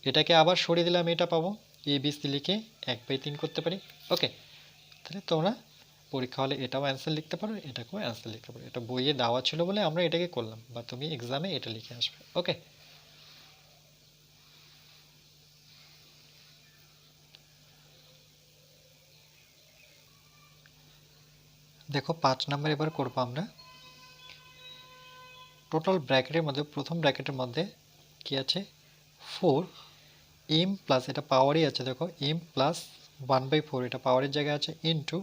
এটাকে আবার সরিয়ে দিলাম, এটা পাবো, এ বি সি লিখে 1/3 করতে পারি। ওকে, তাহলে তোমরা পরীক্ষা হলে এটাও অ্যান্সার লিখতে পারো, এটাকেও অ্যান্সার লিখতে পারো। এটা বইয়ে দেওয়া ছিল বলে আমরা এটাকে করলাম, বা তুমি এক্সামে এটা লিখে আসবে। ওকে, দেখো 5 নাম্বার এবার করবো আমরা। টোটাল ব্র্যাকেটের মধ্যে প্রথম ব্র্যাকেটের মধ্যে কি আছে, 4 m প্লাস, এটা পাওয়ারই আছে, দেখো m প্লাস 1/4, এটা পাওয়ারের জায়গায় আছে, ইন্টু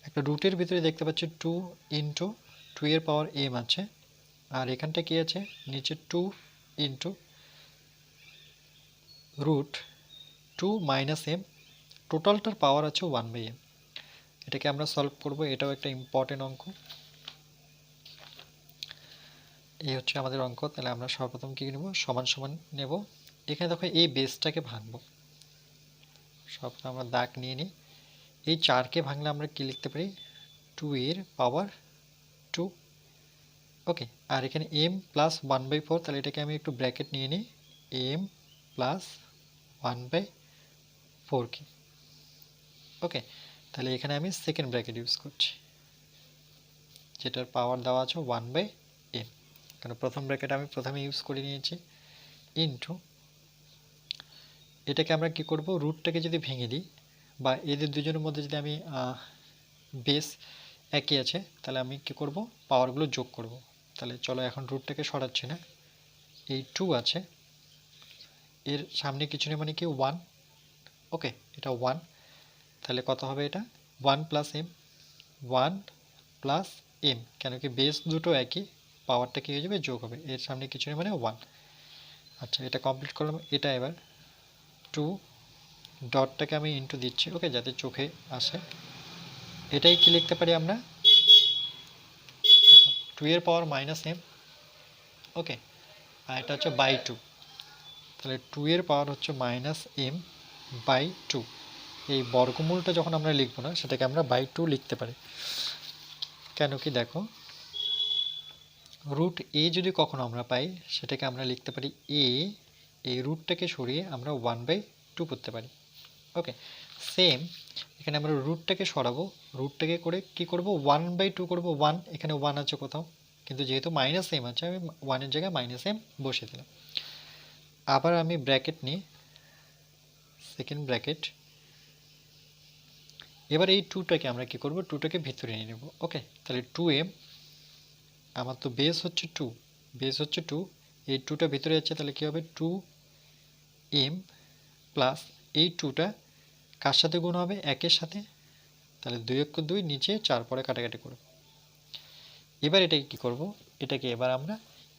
একটা রুটের ভিতরে দেখতে পাচ্ছি 2 ইন্টু 2 এর পাওয়ার m আছে, আর এখানটা কি আছে, নিচে 2 ইন্টু রুট 2 মাইনাস m, টোটালটার পাওয়ার আছে 1/m। এটাকে আমরা সলভ করব, এটাও একটা ইম্পর্টেন্ট অঙ্ক। এই হচ্ছে আমাদের অঙ্ক। তাহলে আমরা সর্বপ্রথম কি নেব, সমান সমান নেব। এখানে দেখো এই বেসটাকে ভাঙবো, সবটা আমরা দাগ নিয়ে নিই। এই 4কে ভাঙলে আমরা কি লিখতে পারি, 2 এর পাওয়ার 2। ওকে, আর এখানে m প্লাস 1/4, তাহলে এটাকে আমি একটু ব্র্যাকেট নিয়ে নিই, m প্লাস 1/4 কি। ওকে, তাহলে এখানে আমি সেকেন্ড ব্র্যাকেট ইউজ করছি, যেটার পাওয়ার দেওয়া আছে 1/m, কারণ প্রথম ব্র্যাকেট আমি প্রথমে ইউজ করে নিয়েছি, ইন্টু এটাকে আমরা কি করব, রুটটাকে যদি ভেঙে দিই, বা এদের দুজনের মধ্যে যদি আমি বেস একই আছে, তাহলে আমি কি করব, পাওয়ারগুলো যোগ করব। তাহলে চলো এখন রুটটাকে সরাচ্ছি না, এই 2 আছে, এর সামনে কিছু নেই মানে কি 1। ওকে, এটা 1, তাহলে কত হবে, এটা 1 প্লাস m, 1 প্লাস m, কেন কি বেস দুটো একই, পাওয়ারটা কি হয়ে যাবে, যোগ হবে, এর সামনে কিছু নেই মানে 1। আচ্ছা, এটা কমপ্লিট করলাম। এটা এবার 2 ডটটাকে আমি ইন্টু দিচ্ছি, ওকে, যাতে চোখে আসে। এটাই কি লিখতে পারি আমরা, 2 এর পাওয়ার -m, ওকে, আর এটা হচ্ছে বাই 2, তাহলে 2 এর পাওয়ার হচ্ছে -m/2। এই বর্গমূলটা যখন আমরা লিখব না, সেটাকে আমরা বাই 2 লিখতে পারি। কেন কি, দেখো রুট এ যদি কখনো আমরা পাই, সেটাকে আমরা লিখতে পারি এ, এই রুটটাকে সরিয়ে আমরা 1/2 করতে পারি। ওকে, সেম এখানে আমরা রুটটাকে সরাবো, রুটটাকে করে কি করব, 1/2 করব, 1 এখানে 1 আছে কোথাও, কিন্তু যেহেতু -m আছে, আমি 1 এর জায়গায় -m বসিয়ে দিলাম। আবার আমি ব্র্যাকেট নিই, সেকেন্ড ব্র্যাকেট, এবার এই 2টাকে আমরা কি করব, 2টাকে ভিতরে নিয়ে নেব। ওকে, তাহলে 2m, আমার তো বেস হচ্ছে 2, বেস হচ্ছে 2, এই 2টা ভিতরে যাচ্ছে, তাহলে কি হবে, 2m প্লাস এই 2টা কার সাথে গুণ হবে, 1-এর সাথে, তাহলে 2 অক্ষ 2, নিচে 4 পরে কাটাকাটি করব। এবার এটাকে কি করব, এটাকে এবার আমরা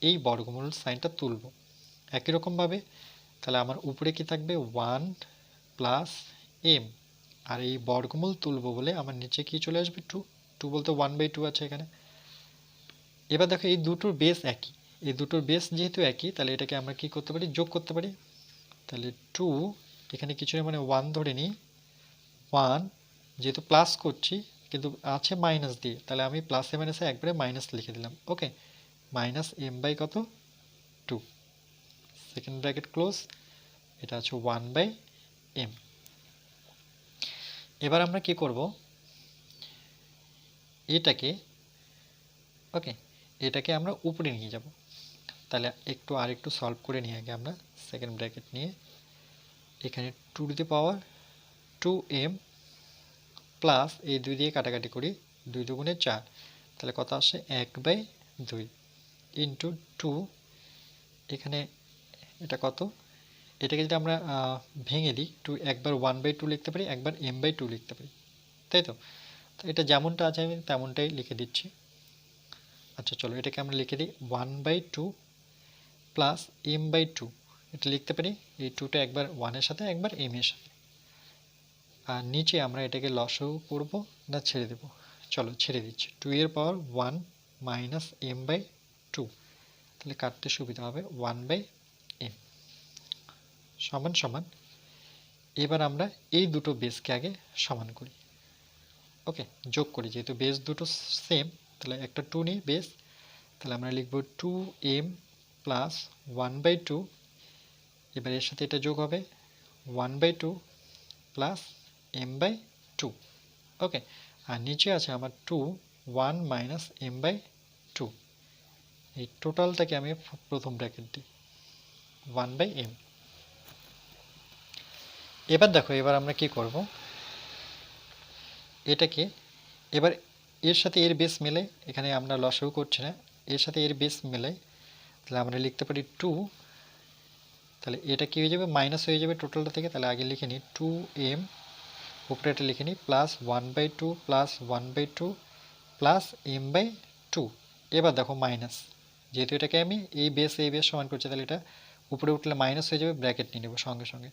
এই বর্গমূল সাইনটা তুলব একই রকমভাবে। তাহলে আমার উপরে কি থাকবে, 1 প্লাস m, আর এই বর্গমূল তুলব বলে আমার নিচে কি চলে আসবে, 2, 2 বলতে 1/2 আছে এখানে। এবার দেখো এই দুটোর বেস একই, এই দুটোর বেস যেহেতু একই, তাহলে এটাকে আমরা কি করতে পারি, যোগ করতে পারি। তাহলে 2 এখানে কিছু মানে 1 ধরে নিই, 1 যেহেতু প্লাস করছি কিন্তু আছে মাইনাস দিয়ে, তাহলে আমি প্লাসে মাইনাসে একবারে মাইনাস লিখে দিলাম। ওকে, -m/কত, 2, সেকেন্ড ব্র্যাকেট ক্লোজ, এটা আছে 1/m। এবার আমরা কি করব, এটাকে ওকে এটাকে আমরা উপরে নিয়ে যাব। তাহলে আরেকটু সলভ করে নিয়ে আগে আমরা সেকেন্ড ব্র্যাকেট নিয়ে এখানে 2m প্লাস এই 2 দিয়ে কাটাকাটি করি, 2 দুগুণে 4, তাহলে কত আসে 1/2 ইন্টু 2, এখানে এটা কত, এটাকে যদি আমরা ভেঙে দিই, একবার 1/2 লিখতে পারি, একবার m/2 লিখতে পারি, তাই তো? তো এটা যেমনটা আছে আমি তেমনটাই লিখে দিচ্ছি। আচ্ছা চলো এটাকে আমরা লিখে দিই 1/2 প্লাস m/2, এটা লিখতে পারি, এই 2টা একবার 1 এর সাথে একবার m এর সাথে। আর নিচে আমরা এটাকে লসাগু করব না ছেড়ে দেব? চলো ছেড়ে দিচ্ছি। 2 এর পাওয়ার 1 মাইনাস m/2, তাহলে কাটতে সুবিধা হবে 1/m সমান সমান। এবার আমরা এই দুটো বেসকে আগে সমান করি, ওকে যোগ করি, যেহেতু বেস দুটো সেম তাহলে একটা 2 নিই বেস, তাহলে আমরা লিখব 2m প্লাস 1/2, এবার এর সাথে এটা যোগ হবে 1/2 প্লাস m/2, ওকে। আর নিচে আছে আমার 1 মাইনাস m/2, এই টোটালটাকে আমি প্রথম ব্র্যাকেট দিই 1/m। এবার দেখো এবার আমরা কি করব, এটাকে এবার এর সাথে এর বেস মেলে, এখানে আমরা লসাগু করছি না, এর সাথে এর বেস মেলে, তাহলে আমরা লিখতে পারি 2, তাহলে এটা কি হয়ে যাবে মাইনাস হয়ে যাবে টোটালটা থেকে, তাহলে আগে লিখে নিই 2m, উপরে এটা লিখে নিই প্লাস 1/2 প্লাস 1/2 প্লাস m/2। এবার দেখো মাইনাস, যেহেতু এটাকে আমি এই বেস সমান করছি, তাহলে এটা উপরে উঠলে মাইনাস হয়ে যাবে, ব্র্যাকেট নিয়ে নেব সঙ্গে সঙ্গে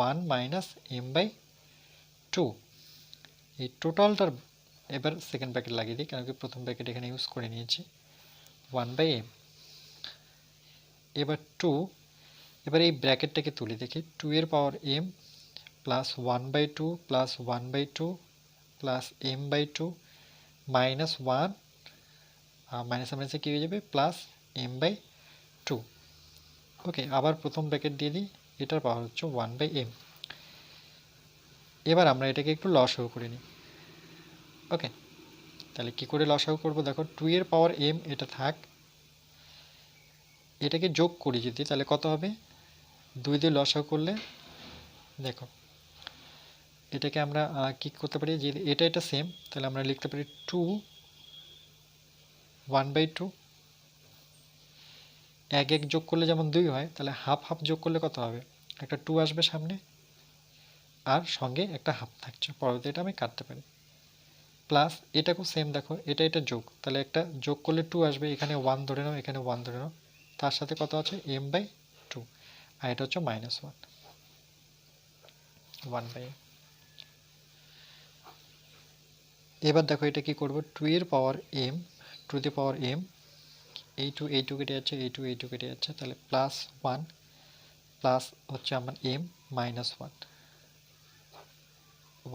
1 মাইনাস m/2, এই টোটালটার এবার সেকেন্ড ব্র্যাকেট লাগিয়ে দিই, কারণ কি প্রথম ব্র্যাকেট এখানে ইউজ করে নিয়েছি 1/m। এবার 2, এবার এই ব্র্যাকেটটাকে তুলে দেখি, 2 এর পাওয়ার m plus 1/2 plus 1/2 plus m/2 minus 1, মাইনাসে মাইনাসে কী হয়ে যাবে প্লাস m/2, ওকে। আবার প্রথম ব্র্যাকেট দিয়ে দিই, এটার পাওয়ার হচ্ছে 1/m। এবার আমরা এটাকে একটু লসাগু করে নিই, ওকে। তাহলে কি করে লসাগু করব, দেখো 2 এর পাওয়ার m এটা থাক, এটাকে যোগ করি যদি, তাহলে কত হবে 2 দিয়ে লসাগু করলে, দেখো এটাকে আমরা কি করতে পারি, যে এটা সেম, তাহলে আমরা লিখতে পারি 2 1/2, এক যোগ করলে যেমন 2 হয়, তাহলে হাফ হাফ যোগ করলে কত হবে, একটা 2 আসবে সামনে আর সঙ্গে একটা হাফ থাকছে, পরবর্তী এটা আমি কাটতে পারি, প্লাস এটাকেও সেম, দেখো এটা যোগ, তাহলে একটা যোগ করলে 2 আসবে, এখানে 1 ধরে নাও, এখানে 1 ধরে নাও, তার সাথে কত আছে m/2, আর এটা হচ্ছে মাইনাস 1/m। এবার দেখো এটা কি করব, 2 এর পাওয়ার m, 2 দি পাওয়ার m, এই 2 কেটে যাচ্ছে, এই 2 কেটে যাচ্ছে, তাহলে প্লাস 1 প্লাস হচ্ছে আমার m minus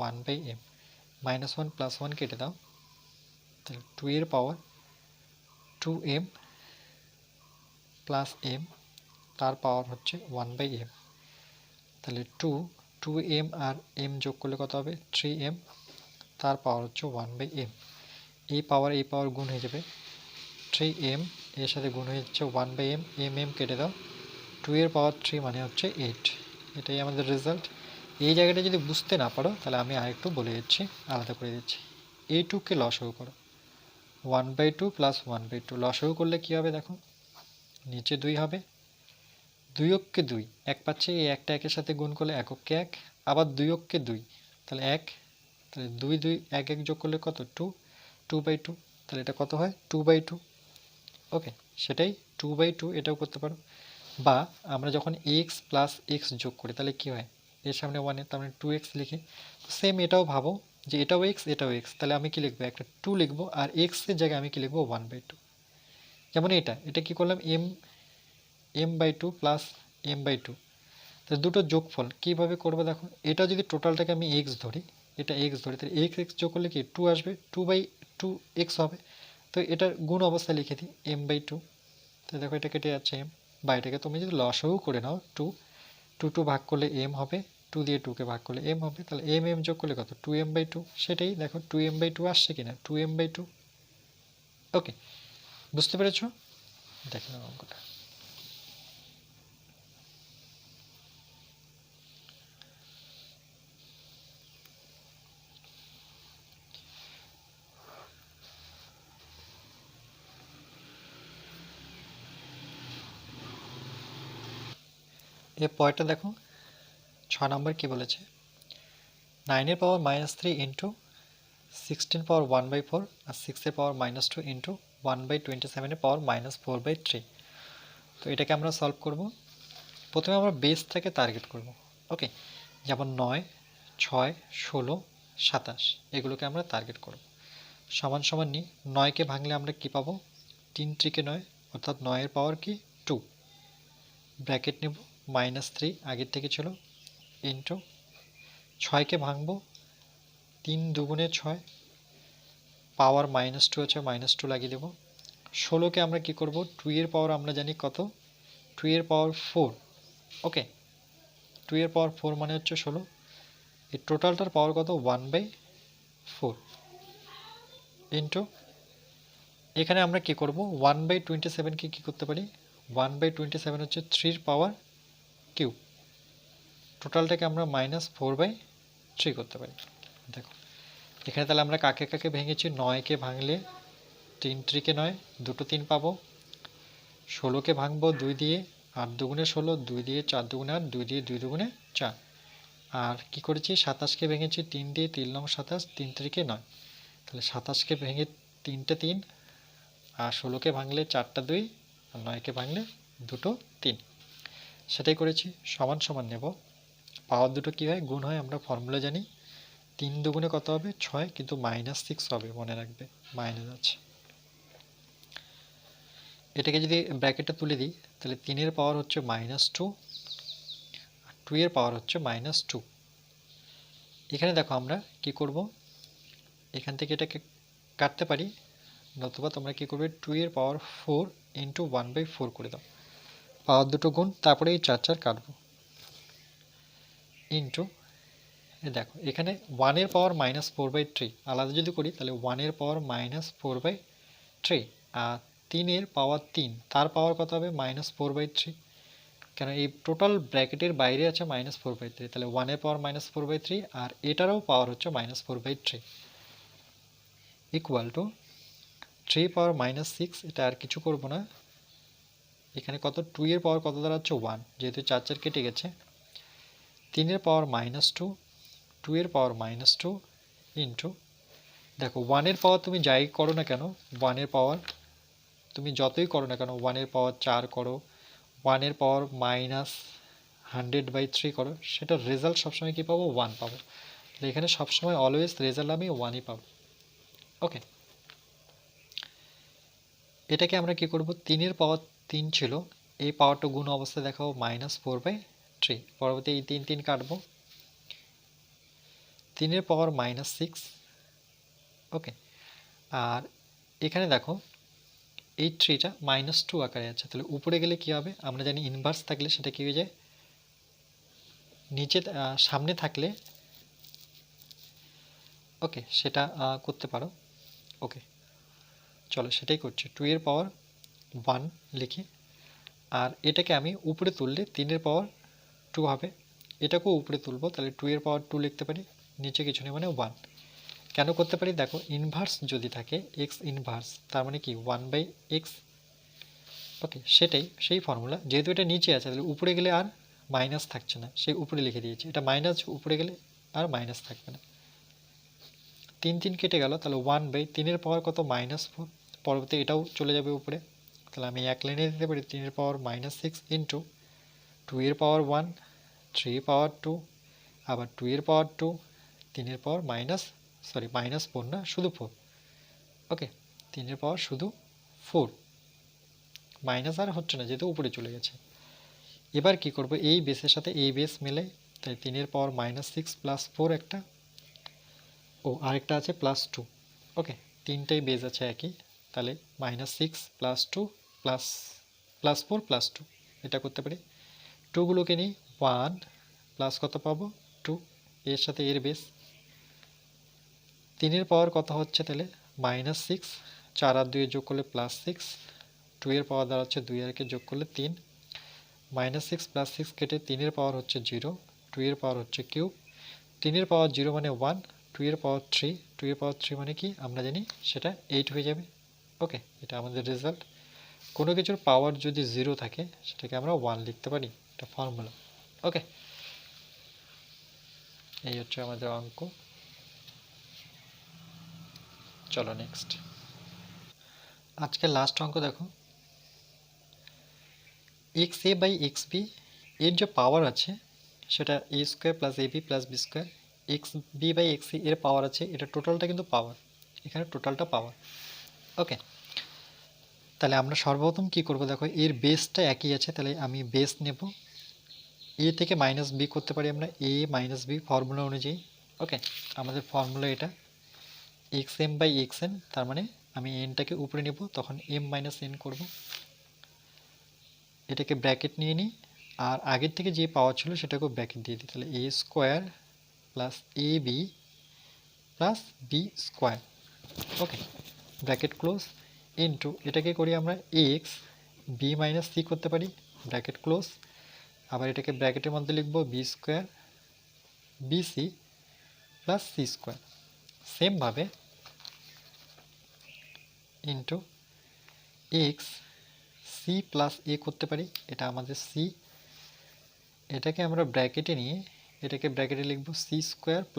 1/m, minus 1 plus 1 কেটে দাও, তাহলে 2 এর পাওয়ার 2m প্লাস m, তার পাওয়ার হচ্ছে 1/m, তাহলে 2m আর m যোগ করলে কত হবে 3m, তার পাওয়ার হচ্ছে 1/m। এই পাওয়ার গুণ হয়ে যাবে, 3m এর সাথে গুণ হয়ে যাচ্ছে 1/m, m কেটে দাও, 2 এর পাওয়ার 3 মানে হচ্ছে 8, এটাই আমাদের রেজাল্ট। এই জায়গাটা যদি বুঝতে না পারো তাহলে আমি আরেকটু বলে দিচ্ছি, আলাদা করে দিচ্ছি। এই 2কে লসাগু করো, 1/2 প্লাস 1/2 লসাগু করলে কি হবে, দেখো নিচে 2 হবে, 2 অক্ষে 2 এক পাচ্ছে, এই একটা একের সাথে গুণ করলে এককে 1, আবার 2 অক্ষে 2, তাহলে 1, তাহলে 2 2 1 1 যোগ করলে কত 2, 2/2, তাহলে এটা কত হয় 2/2, ওকে। সেটাই 2/2 এটাও করতে পারো, বা আমরা যখন x প্লাস x যোগ করি তাহলে কি হয়, এর সামনে 1 এর, তার মানে 2x লিখি, সেম এটাও ভাবো যে এটাও x এটাও x, তাহলে আমি কি লিখবো, একটা 2 লিখবো, আর x এর জায়গায় আমি কি লিখবো 1/2, যেমন এটা কি করলাম m/2 প্লাস m/2, তাহলে দুটো যোগফল কিভাবে করবো, দেখো এটা যদি টোটালটাকে আমি x ধরি, এটা x ধরি, তাহলে x যোগ করলে কি 2 আসবে, 2/2x হবে, তো এটার গুণ অবস্থায় লিখে দিই m/2, তো দেখো এটা কেটে যাচ্ছে m, বা এটাকে তুমি যদি লসাগু করে নাও 2 ভাগ করলে m হবে, 2 দিয়ে 2 কে ভাগ করলে m হবে, তাহলে m যোগ করলে কত 2m/2, সেটাই দেখো 2m/2 আসছে কিনা 2m/2। ওকে, বুঝতে পেরেছো? দেখো অঙ্কটা। এর পরেরটা দেখো 6 নম্বর কি বলেছে, 9 এর পাওয়ার -3 ইন্টু 16 পাওয়ার 1/4 আর 6 এর পাওয়ার -2 ইন্টু 1/27 এর পাওয়ার -4/3। তো এটাকে আমরা সলভ করব। প্রথমে আমরা বেস থেকে টার্গেট করব। ওকে, যেমন 9, 6, 16, 27 এগুলোকে আমরা টার্গেট করব। সমান সমান নিই, 9কে ভাঙলে আমরা কি পাবো 3 3 9, অর্থাৎ 9 এর পাওয়ার কি 2, ব্র্যাকেট নেব -3 আগের থেকে ছিল ইন্টু 6কে ভাঙবো 3 2 6, পাওয়ার -2 আছে -2 লাগিয়ে দেব। 16কে আমরা কি করব 2 এর পাওয়ার আমরা জানি কত 2 এর পাওয়ার 4। ওকে, 2 এর পাওয়ার 4 মানে হচ্ছে 16, এই টোটালটার পাওয়ার কত 1/4 ইন্টু এখানে আমরা কি করব 1/27 কে কি করতে পারি 1/27 হচ্ছে 3 এর পাওয়ার কিউব, টোটালটাকে আমরা -4/3 করতে পারি। দেখো এখানে তাহলে আমরা কাকে কাকে ভেঙেছি, 9কে ভাঙলে 3 3 9, দুটো 3 পাবো। 16কে ভাঙবো 2 দিয়ে, 8 2 16, 2 দিয়ে 4 2 8, 2 দিয়ে 2 2 4। আর কি করেছি 27কে ভেঙেছি 3 দিয়ে, 3 9 27, 3 3 9, তাহলে 27কে ভেঙে 3টে 3, আর 16কে ভাঙলে 4টা 2, আর 9কে ভাঙলে দুটো 3, সেটাই করেছি। সমান সমান নেব, পাওয়ার দুটো কি হয় গুণ হয়, আমরা ফর্মুলা জানি। 3 2 কত হবে 6, কিন্তু -6 হবে, মনে রাখবে মাইনাস আছে। এটাকে যদি ব্র্যাকেটে তুলে দিই তাহলে 3 এর পাওয়ার হচ্ছে -2 আর 2 এর পাওয়ার হচ্ছে -2। এখানে দেখো আমরা কি করব, এখান থেকে এটাকে কাটতে পারি, নতুবা তোমরা কি করবে 2 এর পাওয়ার 4 ইন্টু 1/4 করে দাও, পাওয়ার দুটো গুণ, তারপরে এই 4 4 কাটবো ইন্টু দেখো এখানে 1 এর পাওয়ার -4/3 আলাদা যদি করি তাহলে 1 এর পাওয়ার -4/3, আর 3 এর পাওয়ার 3 তার পাওয়ার কত হবে -4/3, কেন এই টোটাল ব্র্যাকেটের বাইরে আছে -4/3, তাহলে 1 এর পাওয়ার -4/3 আর এটারও পাওয়ার হচ্ছে -4/3 ইকুয়াল টু 3 পাওয়ার -6, এটা আর কিছু করব না, এখানে কত 2 এর পাওয়ার কত দাঁড়াচ্ছে 1, যেহেতু 4 4 কেটে গেছে, 3 এর পাওয়ার -2, 2 এর পাওয়ার -2 ইন্টু দেখো 1 এর পাওয়ার তুমি যাই করো না কেন, 1 এর পাওয়ার তুমি যতই করো না কেন, 1 এর পাওয়ার 4 করো, 1 এর পাওয়ার -100/3 করো, সেটার রেজাল্ট সবসময় কি পাবো 1 পাবো, এখানে সবসময় অলওয়েজ রেজাল্ট আমি 1ই পাবো। ওকে, এটাকে আমরা কি করব 3 এর পাওয়ার 3 ছিল, এই পাওয়ারটা গুণ অবস্থায় দেখাবো -4/3, পরবর্তী এই 3 3 কাটবো, 3 এর পাওয়ার -6। ওকে, আর এখানে দেখো এই 3টা -2 আকারে আছে, তাহলে উপরে গেলে কি হবে, আমরা জানি ইনভার্স থাকলে সেটা কি হয়ে যায়, নিচে সামনে থাকলে ওকে সেটা করতে পারো। ওকে চলো সেটাই করছি, 2 এর পাওয়ার 1 লিখি, আর এটাকে আমি উপরে তুললে 3 এর পাওয়ার 2 হবে, এটাকেও উপরে তুলবো, তাহলে 2 এর পাওয়ার 2 লিখতে পারি, নিচে কিছু নেই মানে 1। কেন করতে পারি দেখো, ইনভার্স যদি থাকে x ইনভার্স, তার মানে কি 1/x। ওকে, সেটাই সেই ফর্মুলা, যেহেতু এটা নিচে আছে তাহলে উপরে গেলে আর মাইনাস থাকছে না, সেই উপরে লিখে দিয়েছি, এটা মাইনাস উপরে গেলে আর মাইনাস থাকবে না, 3 3 কেটে গেল, তাহলে 1/3 এর পাওয়ার কত -4, পরবর্তী এটাও চলে যাবে উপরে, তাহলে আমি এক লাইনে দিতে পারি 3 এর পাওয়ার -6 ইন্টু 2 এর পাওয়ার 1, 3 এর পাওয়ার 2, আবার 2 এর পাওয়ার 2, 3 এর পাওয়ার -4 না শুধু 4। ওকে, 3 এর পাওয়ার শুধু 4, মাইনাস আর হচ্ছে না যেহেতু উপরে চলে গেছে। এবার কি করব, এই বেসের সাথে এই বেস মেলে, তাই 3 এর পাওয়ার -6 প্লাস 4 একটা, ও আরেকটা আছে +2। ওকে, তিনটাই বেস আছে একই, তাহলে -6 +2 +4 +2, এটা করতে পারি। 2 গুলোকে নিই 1 প্লাস কত পাবো 2, এর সাথে এর বেস, 3 এর পাওয়ার কত হচ্ছে তাহলে -6, 4 আর 2 যোগ করলে +6, 2 এর পাওয়ার দাঁড়াচ্ছে 2 আর কে যোগ করলে 3, -6 + 6 কেটে 3 এর পাওয়ার হচ্ছে 0, 2 এর পাওয়ার হচ্ছে কিউব, 3 এর পাওয়ার 0 মানে 1, 2 এর পাওয়ার 3, 2 এর পাওয়ার 3 মানে কি আমরা জানি সেটা 8 হয়ে যাবে। ওকে, এটা আমাদের রেজাল্ট। কোনো কিছুর পাওয়ার যদি 0 থাকে সেটাকে আমরা 1 লিখতে পারি, এটা ফর্মুলা। ওকে, এই হচ্ছে আমাদের অঙ্ক। চলো নেক্সট। আজকে লাস্ট অঙ্ক দেখো, xA/xb এর যে পাওয়ার আছে সেটা a² + ab + b², xb/xc এর পাওয়ার আছে, এটা টোটালটা কিন্তু পাওয়ার, এখানে টোটালটা পাওয়ার। ওকে, তাহলে আমরা সর্বপ্রথম কি করব দেখো, এর বেসটা একই আছে, তাহলে আমি বেস নেব, a থেকে -b করতে পারি আমরা, a - b ফর্মুলা অনুযায়ী। ওকে, আমাদের ফর্মুলা এটা xm/xn, তার মানে আমি nটাকে উপরে নেব, তখন m - n করব, এটাকে ব্র্যাকেট নিয়ে নিই, আর আগের থেকে যে পাওয়ার ছিল সেটাকেও ব্র্যাকেট দিয়ে দিই, তাহলে a² + ab + b²। ওকে, ব্র্যাকেট ক্লোজ, ইনটু এটাকে করি আমরা x b - c করতে পারি, ব্র্যাকেট ক্লোজ, আবার এটাকে ব্র্যাকেটের মধ্যে লিখব b² bc + c², সেমভাবে ইনটু x c + a করতে পারি, এটা আমাদের c, এটাকে আমরা ব্র্যাকেটে নিয়ে এটাকে ব্র্যাকেটে লিখব c² + ca +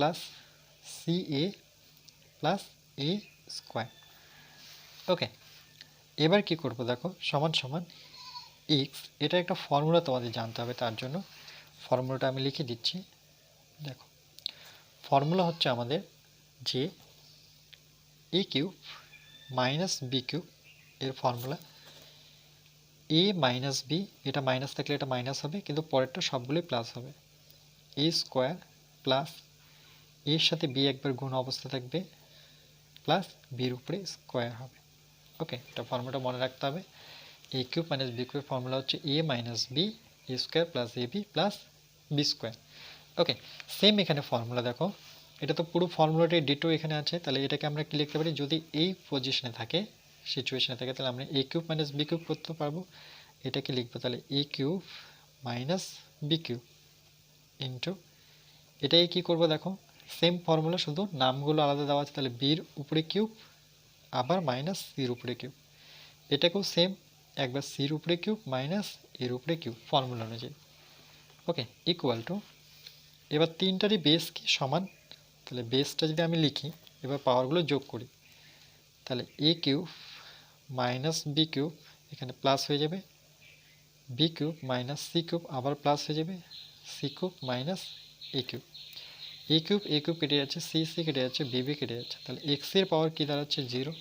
a²। ওকে, এবার কি করব দেখো, সমান সমান x, এটা একটা ফর্মুলা তোমাদের জানতে হবে, তার জন্য ফর্মুলাটা আমি লিখে দিচ্ছি। দেখো, ফর্মুলা হচ্ছে আমাদের যে a³ - b³ এর ফর্মুলা a - b, এটা মাইনাস থাকলে এটা মাইনাস হবে, কিন্তু পরেরটা সবগুলোই প্লাস হবে, a² প্লাস এর সাথে b একবার গুণ অবস্থা থাকবে, প্লাস বির উপরে স্কোয়ার হবে। ওকে, এটা ফর্মুলাটা মনে রাখতে হবে, a³ - b³ ফর্মুলা হচ্ছে a - b, a² + ab + b²। Okay, same এখানে ফর্মুলা দেখো, এটা তো পুরো ফর্মুলাটাই ডিটো এখানে আছে, তাহলে এটাকে আমরা কি লিখতে পারি, যদি এই পজিশনে থাকে, সিচুয়েশনে থাকে, তাহলে আমরা a³ - b³ করতে পারবো, এটাকে লিখবো তাহলে a³ - b³ ইন্টু এটাই কি করব দেখো, সেম ফর্মুলা, শুধু নামগুলো আলাদা দেওয়া আছে, তাহলে বির উপরে কিউব আবার মাইনাস সির উপরে কিউব, এটাকেও সেম, একবার সির উপরে কিউব মাইনাস এর উপরে কিউব ফর্মুলা অনুযায়ী। ওকে, ইকুয়াল টু, এবার তিনটারই বেস কি সমান, তাহলে বেসটা যদি আমি লিখি, এবার পাওয়ারগুলো যোগ করি, তাহলে a³ - b³ এখানে প্লাস হয়ে যাবে, b³ - c³ আবার প্লাস হয়ে যাবে, c³ - a³, a³ কেটে যাচ্ছে, c কেটে যাচ্ছে, b কেটে যাচ্ছে, তাহলে x এর পাওয়ার কি দাঁড়াচ্ছে 0,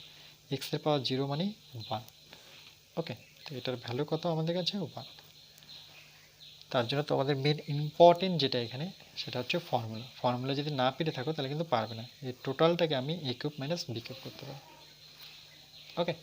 x এর পাওয়ার 0 মানে 1। ওকে, তো এটার ভ্যালু কত আমাদের কাছে 1। তার জন্য তোমাদের মেন ইম্পর্টেন্ট যেটা এখানে সেটা হচ্ছে ফর্মুলা, ফর্মুলা যদি না পেরে থাকো তাহলে কিন্তু পারবে না, এই টোটালটাকে আমি a³ - b³ করতে পারি। ওকে।